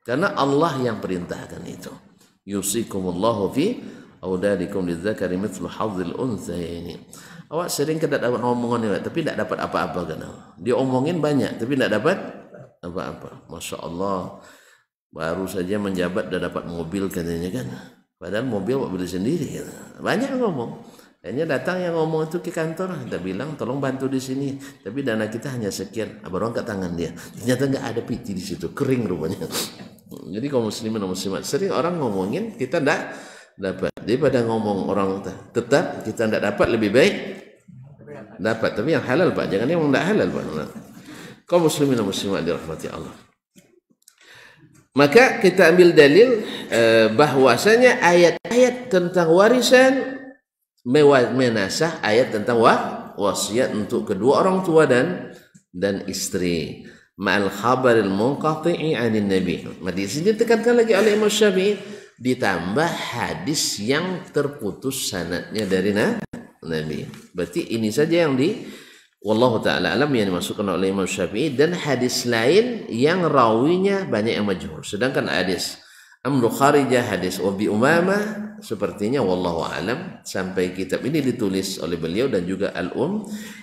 Karena Allah yang perintahkan itu. Yusikumullahu fi auladikum lidzakari mithlu hadzil unthayaini. Awak sering kada dapat ngomongan ni, tapi tidak dapat apa-apa kan. Dia omongin banyak tapi tidak dapat apa-apa. Masya Allah, baru saja menjabat dah dapat mobil katanya kan. Padahal mobil beli sendiri. Kan. Banyak ngomong. Hanya datang yang ngomong itu ke kantor, kita bilang tolong bantu di sini, tapi dana kita hanya sekian, baru angkat tangan dia. Ternyata nggak ada piti di situ, kering rupanya. Jadi kaum muslimin dan muslimat, sering orang ngomongin kita ndak dapat. Daripada ngomong orang tetap kita ndak dapat, lebih baik dapat. Tapi yang halal Pak, jangan yang ndak halal Pak. Kaum muslimin dan muslimat dirahmati Allah. Maka kita ambil dalil bahwasanya ayat-ayat tentang warisan menasah ayat tentang wasiat untuk kedua orang tua dan istri. Ma'al khabaril munqati'i 'anil nabi. Di sini ditekankan lagi oleh Imam Syafi'i, ditambah hadis yang terputus sanadnya dari Nabi. Berarti ini saja yang wallahu taala alam yang dimasukkan oleh Imam Syafi'i, dan hadis lain yang rawinya banyak yang majhul. Sedangkan hadis Amru Kharijah, hadis Abi Umamah sepertinya wallahu alam sampai kitab ini ditulis oleh beliau dan juga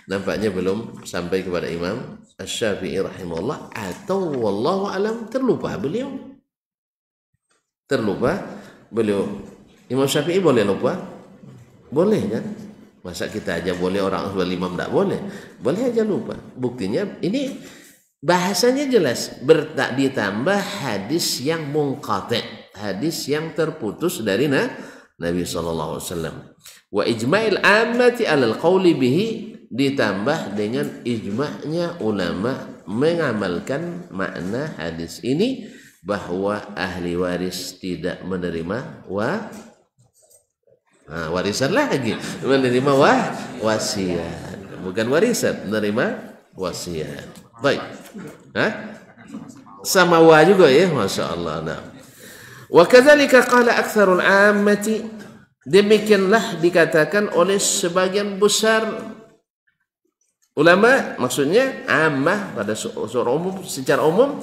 nampaknya belum sampai kepada Imam Asy-Syafi'i rahimahullah, atau wallahu alam terlupa beliau. Imam Syafi'i boleh lupa? Boleh kan? Masa kita aja boleh, orang imam tidak boleh? Boleh aja lupa. Buktinya ini bahasanya jelas, ditambah hadis yang munqati', hadis yang terputus dari Nabi sallallahu alaihi wasallam. Wa ijma'il 'ammati 'alal qawli bihi, ditambah dengan ijma'nya ulama mengamalkan makna hadis ini bahwa ahli waris tidak menerima warisan lagi, menerima wasiat, bukan warisan, menerima wasiat. Baik. Sama juga ya, Masya Allah. Nah. Wa kadzalika qala aktsarul 'ammati, demikianlah dikatakan oleh sebagian besar ulama, maksudnya ammah pada secara umum,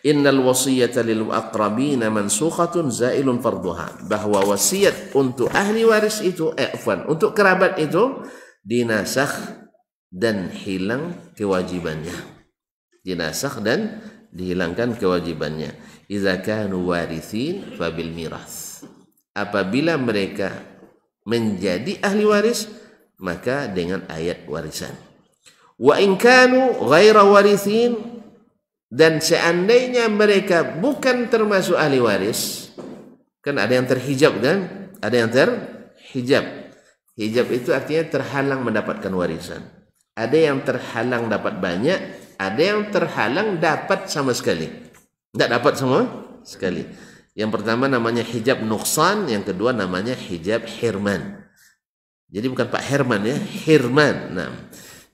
innal wasiyata lil aqrabina mansukhatun zailun farduha, bahwa wasiat untuk ahli waris itu untuk kerabat itu dinasakh dan hilang kewajibannya. Dinasakh dan dihilangkan kewajibannya. Idza kanu warithin fabil mirath, apabila mereka menjadi ahli waris maka dengan ayat warisan. Wa in kanu ghaira warithin, dan seandainya mereka bukan termasuk ahli waris, kan ada yang terhijab kan, ada yang terhijab. Hijab itu artinya terhalang mendapatkan warisan. Ada yang terhalang dapat banyak, ada yang terhalang dapat sama sekali. Tidak dapat sama sekali. Yang pertama namanya hijab nuqsan, yang kedua namanya hijab hirman. Jadi bukan Pak Herman ya, hirman. Nah,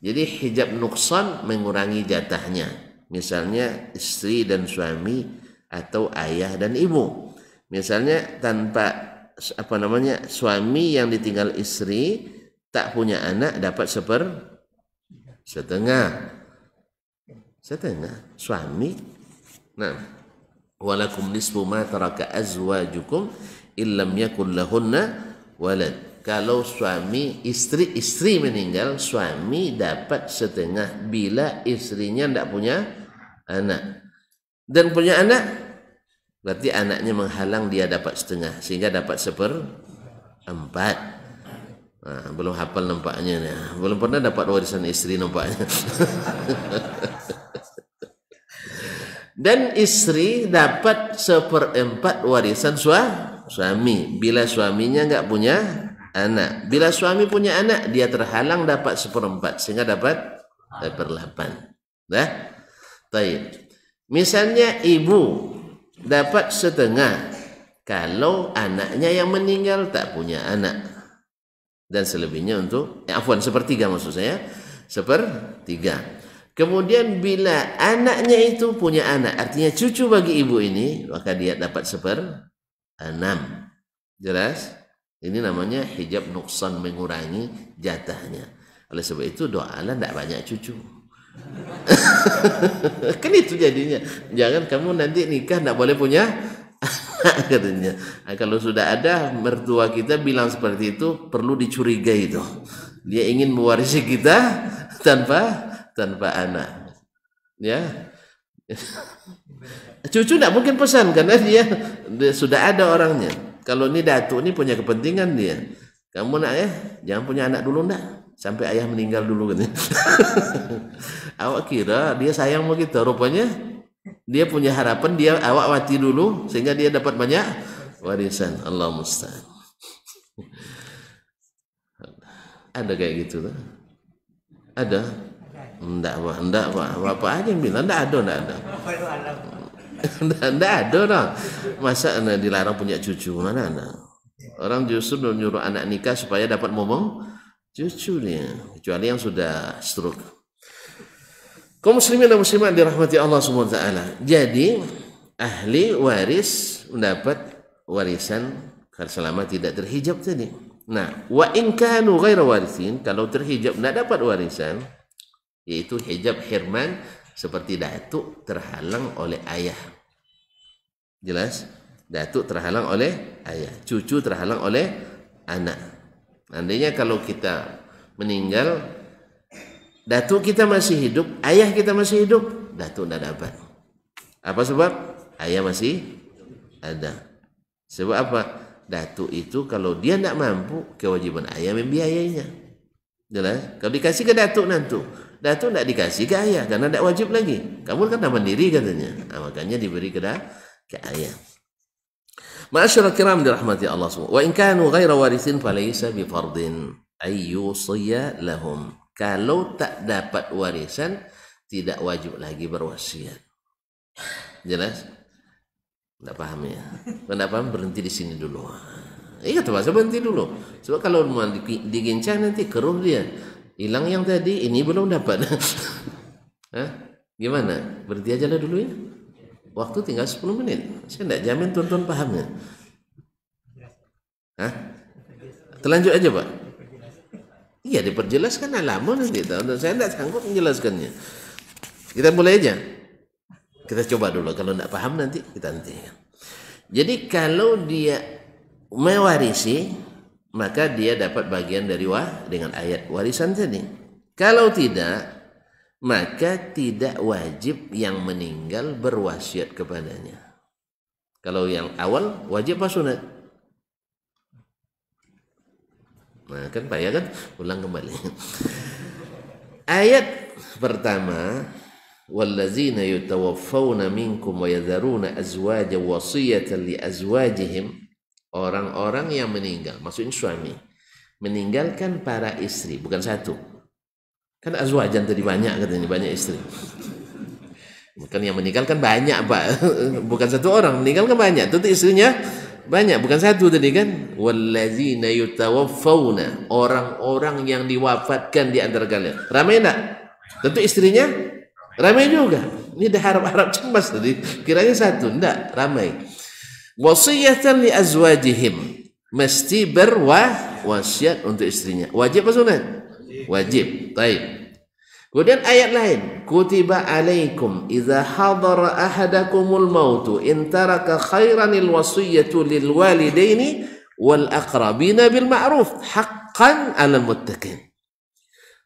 jadi hijab nuqsan mengurangi jatahnya. Misalnya istri dan suami atau ayah dan ibu. Misalnya tanpa suami yang ditinggal istri tak punya anak dapat setengah suami. Nah, walakum nisfu ma taraka azwajukum illam yakul lahunna walad. Kalau istri meninggal, suami dapat setengah bila istrinya tidak punya anak. Dan punya anak, berarti anaknya menghalang dia dapat setengah, sehingga dapat 1/4. Nah, belum hafal nampaknya. Belum pernah dapat warisan istri nampaknya. Dan istri dapat 1/4 warisan suami bila suaminya enggak punya anak. Bila suami punya anak, dia terhalang dapat 1/4, sehingga dapat 1/8. Nah, baik. Misalnya ibu dapat setengah kalau anaknya yang meninggal tak punya anak, dan selebihnya untuk 1/3 maksud saya, 1/3. Kemudian bila anaknya itu punya anak, artinya cucu bagi ibu ini, maka dia dapat 1/6. Jelas? Ini namanya hijab nuqsan, mengurangi jatahnya. Oleh sebab itu doalah tidak banyak cucu. Kan itu jadinya. Jangan kamu nanti nikah tidak boleh punya anak katanya. Nah, kalau sudah ada mertua kita bilang seperti itu, perlu dicurigai itu. Dia ingin mewarisi kita tanpa anak. Ya. Cucu tidak mungkin pesan karena dia sudah ada orangnya. Kalau ini datuk ini punya kepentingan dia. Kamu nak jangan punya anak dulu ndak. Sampai ayah meninggal dulu katanya. Awak kira dia sayang sama kita, rupanya dia punya harapan dia awak mati dulu sehingga dia dapat banyak warisan. Allah musta'an. Ada kayak gitu tuh? Ada? Enggak Pak. Bapak aja yang bilang enggak ada. Enggak ada dah. Masa dilarang punya cucu, mana ada? Orang justru menyuruh anak nikah supaya dapat momong cucu dia, kecuali yang sudah stroke. Kaum muslimin dan muslimat dirahmati Allah Subhanahu wa taala. Jadi ahli waris mendapat warisan selama tidak terhijab tadi. Nah, wa in kanu ghairu warithin, kalau terhijab tidak dapat warisan, yaitu hijab hirman seperti datuk terhalang oleh ayah. Jelas? Datuk terhalang oleh ayah, cucu terhalang oleh anak. Andainya kalau kita meninggal, datuk kita masih hidup, ayah kita masih hidup, datuk tidak dapat. Apa sebab? Ayah masih ada. Sebab apa? Datuk itu kalau dia tidak mampu, kewajiban ayah membiayainya. Jelas? Kalau dikasih ke datuk nanti, datuk tidak dikasih ke ayah karena tidak wajib lagi. Kamu kan mandiri katanya. Nah, makanya diberi ke ayah. Ma'asyiral kiram dirahmati Allah semua. Wa in kanu ghaira warithin falaysa bi fardin ay yusiya lahum. Kalau tak dapat warisan tidak wajib lagi berwasiat. Jelas? Tidak paham ya? Tidak paham berhenti di sini dulu. Iya tuh, berhenti dulu. Sebab kalau mau digincang nanti keruh dia. Hilang yang tadi, ini belum dapat. Hah? Gimana? Berhenti aja lah dulu ya. Waktu tinggal 10 menit. Saya tidak jamin tuan-tuan pahamnya. Hah? Terlanjut aja Pak. Iya diperjelaskan lama nanti. Saya tidak sanggup menjelaskannya. Kita mulai aja. Kita coba dulu. Kalau tidak paham nanti kita hentikan. Jadi kalau dia mewarisi, maka dia dapat bagian dari dengan ayat warisan tadi. Kalau tidak, maka tidak wajib yang meninggal berwasiat kepadanya. Kalau yang awal wajib apa sunat? Nah kan payah kan? Ulang kembali. Ayat pertama, wallazina yutawaffawna minkum wa yadharuna azwajan wasiyatan li azwajihim, orang-orang yang meninggal, maksudnya suami meninggalkan para istri, bukan satu. Kan azwajan tadi banyak katanya, banyak istri. Bukan yang meninggalkan banyak Pak. Bukan satu orang meninggalkan banyak. Tentu istrinya banyak, bukan satu tadi kan. Wallazina yutawaffawna, orang-orang yang diwafatkan di antara kalian. Ramai enggak? Tentu istrinya ramai juga. Ini dah harap-harap cemas tadi. Kiranya satu, enggak, ramai. Wasiyatan li azwajihim, mesti berwasiat untuk istrinya. Wajib apa sunat? Wajib. Baik. Kemudian ayat lain, kutiba alaikum idza hadara ahadakumul mautu in taraka khairanil wasiyatu lil walidaini wal aqrabina bil ma'ruf haqqan 'alal muttaqin.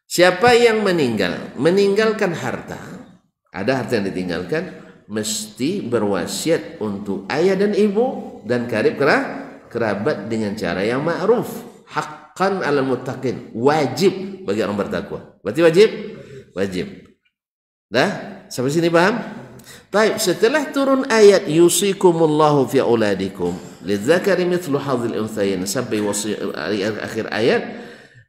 Siapa yang meninggalkan harta, ada harta yang ditinggalkan, mesti berwasiat untuk ayah dan ibu dan karib kerabat dengan cara yang ma'ruf. Haqqan 'alal muttaqin, wajib bagi orang bertakwa. Berarti wajib. Dah? Sampai sini paham? Baik, setelah turun ayat yusikumullahu fi auladikum lidzakari mithlu hadzil unthayain sampai akhir ayat,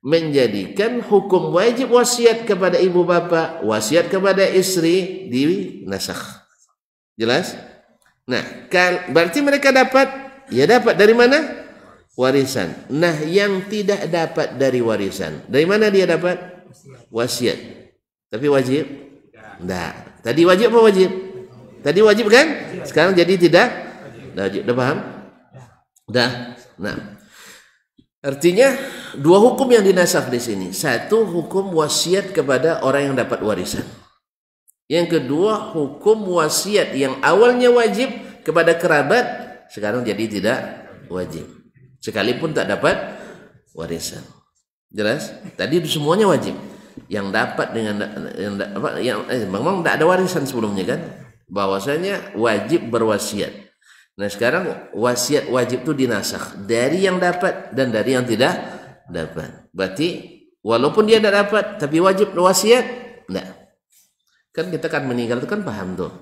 menjadikan hukum wajib wasiat kepada ibu bapa, wasiat kepada istri dinasakh. Jelas? Nah, berarti mereka dapat, ya dapat dari mana? Warisan. Nah, yang tidak dapat dari warisan, dari mana dia dapat? Wasiat. Tapi wajib? Tidak. Tadi wajib apa wajib? Tadi wajib kan? Sekarang jadi tidak wajib. Dah paham? Dah. Nah, artinya dua hukum yang dinasakh di sini. Satu hukum wasiat kepada orang yang dapat warisan. Yang kedua, hukum wasiat yang awalnya wajib kepada kerabat sekarang jadi tidak wajib, sekalipun tak dapat warisan. Jelas? Tadi itu semuanya wajib. Yang dapat dengan memang tidak ada warisan sebelumnya kan? Bahwasanya wajib berwasiat. Nah sekarang wasiat wajib itu dinasakh dari yang dapat dan dari yang tidak dapat. Berarti walaupun dia tidak dapat tapi wajib wasiat, enggak. Kan kita kan meninggal itu kan paham tuh.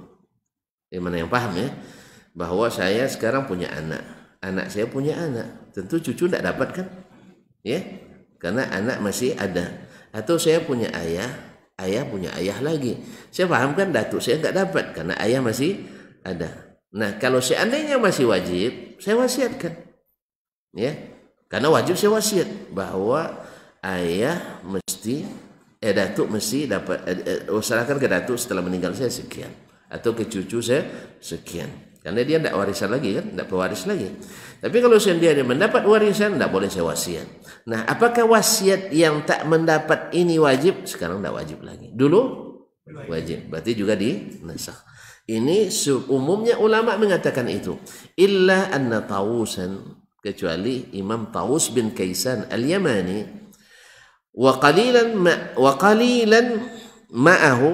Mana yang paham ya? Bahwa saya sekarang punya anak, anak saya punya anak, tentu cucu tidak dapat kan? Ya, karena anak masih ada. Atau saya punya ayah, ayah punya ayah lagi. Saya paham kan datuk saya nggak dapat karena ayah masih ada. Nah kalau seandainya masih wajib, saya wasiatkan, ya, karena wajib saya wasiat bahwa ayah mesti, datuk mesti dapat, usahakan ke datuk setelah meninggal saya sekian, atau ke cucu saya sekian, karena dia tidak warisan lagi kan, tidak pewaris lagi. Tapi kalau seandainya mendapat warisan, tidak boleh saya wasiat. Nah apakah wasiat yang tak mendapat ini wajib? Sekarang tidak wajib lagi. Dulu wajib, berarti juga dinasakh. Ini umumnya ulama mengatakan itu. Illa anna Tawusan, kecuali Imam Tawus bin Kaisan al-Yamani, wa qalilan ma'ahu,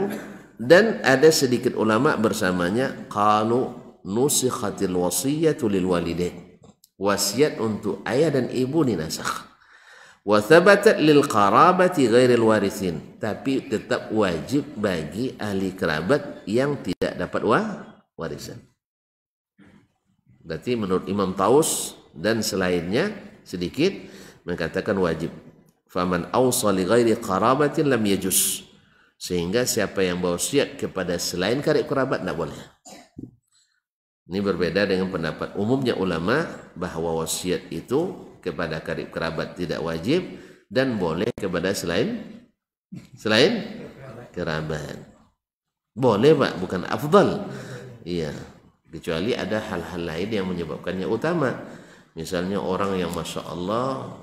dan ada sedikit ulama bersamanya, qalu nusikhatil wasiyatu lil walidain. Wasiat untuk ayah dan ibu dinasakh. Wa thabatat lil qarabati ghairil warithin, tapi tetap wajib bagi ahli kerabat yang tidak dapat warisan. Berarti menurut Imam Taus dan selainnya sedikit mengatakan wajib. Faman awsa li ghairi qarabatin lam yajuz, sehingga siapa yang berwasiat kepada selain karib kerabat tidak boleh. Ini berbeda dengan pendapat umumnya ulama bahwa wasiat itu kepada karib kerabat tidak wajib dan boleh kepada selain kerabat. Boleh Pak, bukan afdal. Iya, kecuali ada hal-hal lain yang menyebabkannya utama. Misalnya orang yang Masya Allah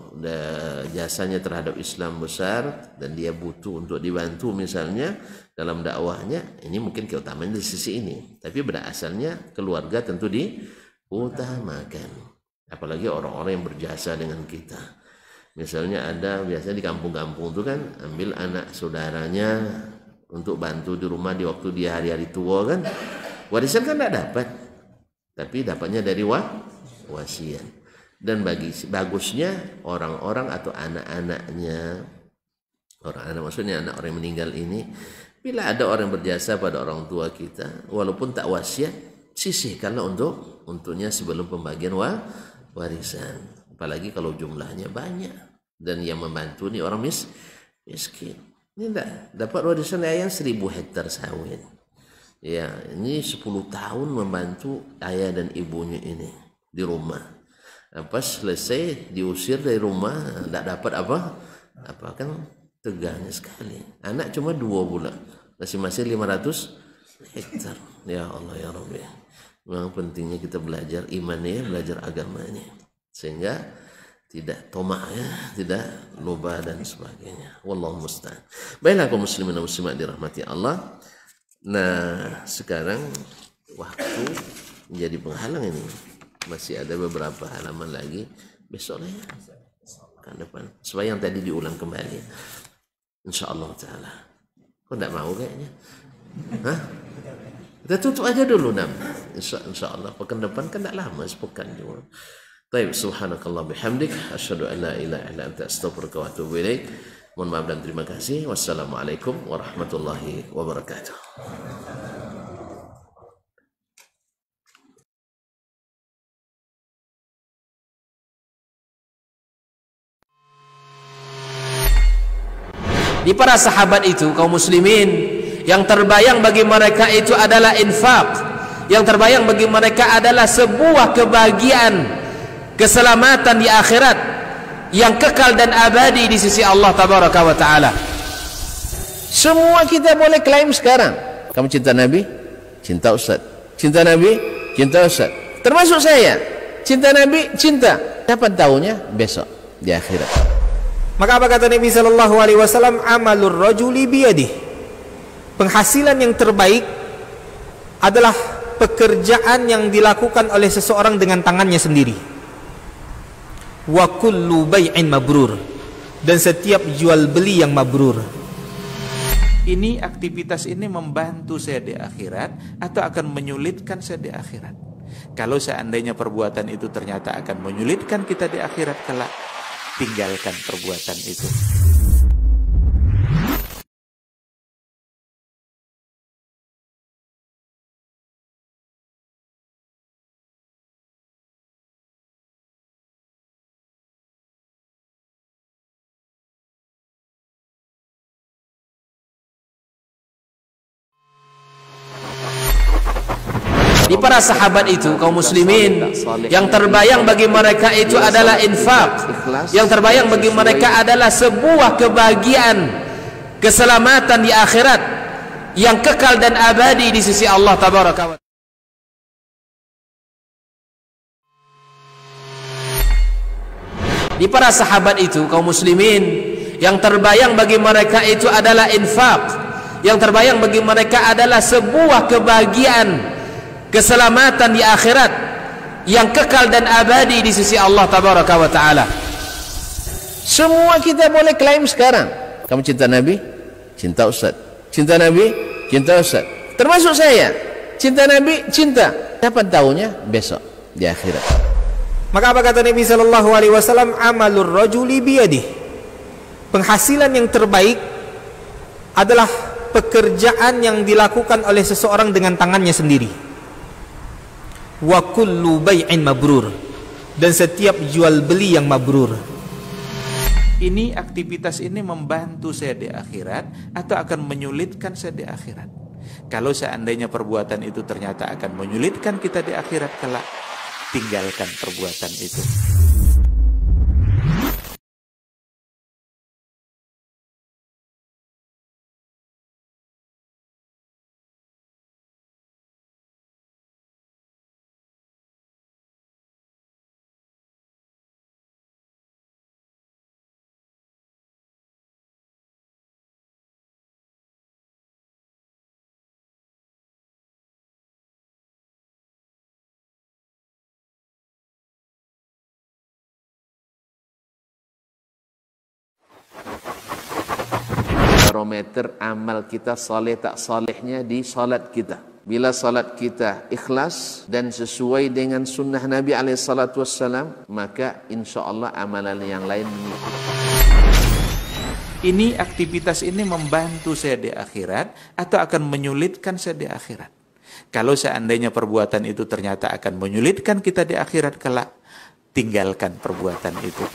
jasanya terhadap Islam besar dan dia butuh untuk dibantu misalnya dalam dakwahnya, ini mungkin keutamaan di sisi ini. Tapi pada asalnya keluarga tentu diutamakan. Apalagi orang-orang yang berjasa dengan kita. Misalnya ada biasanya di kampung-kampung itu kan ambil anak saudaranya untuk bantu di rumah di waktu dia hari-hari tua kan. Warisan kan tidak dapat, tapi dapatnya dari wasiat. Dan bagusnya orang-orang atau anak-anaknya, orang-anak maksudnya anak orang yang meninggal ini, bila ada orang yang berjasa pada orang tua kita, walaupun tak wasiat, sisihkanlah untuknya sebelum pembagian warisan. Apalagi kalau jumlahnya banyak dan yang membantu ini orang miskin. Ini enggak dapat warisan ayah 1000 hektar sawit. Ya, ini 10 tahun membantu ayah dan ibunya ini di rumah. Pas selesai diusir dari rumah, enggak dapat apa kan tegangnya sekali. Anak cuma 2 bulan, masing-masing 500 hektar. Ya Allah ya Rabbi. Memang pentingnya kita belajar imannya, belajar agamanya, sehingga tidak tomak ya, tidak loba dan sebagainya. Wallahu musta'an. Baiklah kaum muslimin dan muslimat dirahmati Allah. Nah, sekarang waktu menjadi penghalang ini. Masih ada beberapa halaman lagi. Besok lah ya, kan depan. Supaya yang tadi diulang kembali. InsyaAllah ta'ala. Kok tidak mau kayaknya? Hah? Kita tutup aja dulu insyaallah pekan depan kan tidak lama sepekan juga. Baik, subhanakallah bihamdik asyhadu an la ilaha illa anta astaghfiruka wa atubu ilaik. Mohon maaf dan terima kasih. Wassalamualaikum warahmatullahi wabarakatuh. Di para sahabat itu kaum muslimin, yang terbayang bagi mereka itu adalah infak. Yang terbayang bagi mereka adalah sebuah kebahagiaan, keselamatan di akhirat yang kekal dan abadi di sisi Allah tabaraka wa taala. Semua kita boleh klaim sekarang. Kamu cinta Nabi? Cinta Ustaz. Cinta Nabi? Cinta Ustaz. Termasuk saya. Cinta Nabi? Cinta. Kapan tahunya? Besok di akhirat. Maka apa kata Nabi sallallahu alaihi wasallam? Amalur rajuli biyadihi. penghasilan yang terbaik adalah pekerjaan yang dilakukan oleh seseorang dengan tangannya sendiri. Wa kullu bai'in mabrur, dan setiap jual beli yang mabrur. Ini aktivitas ini membantu saya di akhirat atau akan menyulitkan saya di akhirat. Kalau seandainya perbuatan itu ternyata akan menyulitkan kita di akhirat kelak, tinggalkan perbuatan itu. Di para sahabat itu, kaum muslimin, yang terbayang bagi mereka itu adalah infak. Yang terbayang bagi mereka adalah sebuah kebahagiaan, keselamatan di akhirat yang kekal dan abadi di sisi Allah Tabaraka wa Ta'ala. Di para sahabat itu, kaum muslimin, yang terbayang bagi mereka itu adalah infak. Yang terbayang bagi mereka adalah sebuah kebahagiaan, keselamatan di akhirat yang kekal dan abadi di sisi Allah Tabaraka wa Ta'ala. Semua kita boleh klaim sekarang. Kamu cinta Nabi? Cinta Ustaz. Cinta Nabi? Cinta Ustaz. Termasuk saya. Cinta Nabi? Cinta. Kapan tahunya? Besok di akhirat. Maka apa kata Nabi SAW? Amalur rajuli biyadih. Penghasilan yang terbaik adalah pekerjaan yang dilakukan oleh seseorang dengan tangannya sendiri. Wa kullu bai'in mabrur, dan setiap jual beli yang mabrur. Ini aktivitas ini membantu saya di akhirat atau akan menyulitkan saya di akhirat. Kalau seandainya perbuatan itu ternyata akan menyulitkan kita di akhirat kelak, tinggalkan perbuatan itu. Barometer amal kita saleh tak salehnya di salat kita. Bila salat kita ikhlas dan sesuai dengan sunnah Nabi SAW, maka insya Allah amalan yang lain mengikuti. Ini aktivitas ini membantu saya di akhirat atau akan menyulitkan saya di akhirat. Kalau seandainya perbuatan itu ternyata akan menyulitkan kita di akhirat kelak, tinggalkan perbuatan itu.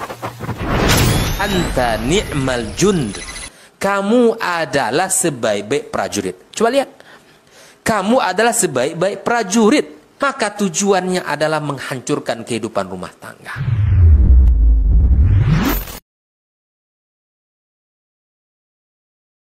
Anta ni'mal jund. Kamu adalah sebaik-baik prajurit. Coba lihat. Kamu adalah sebaik-baik prajurit. Maka tujuannya adalah menghancurkan kehidupan rumah tangga.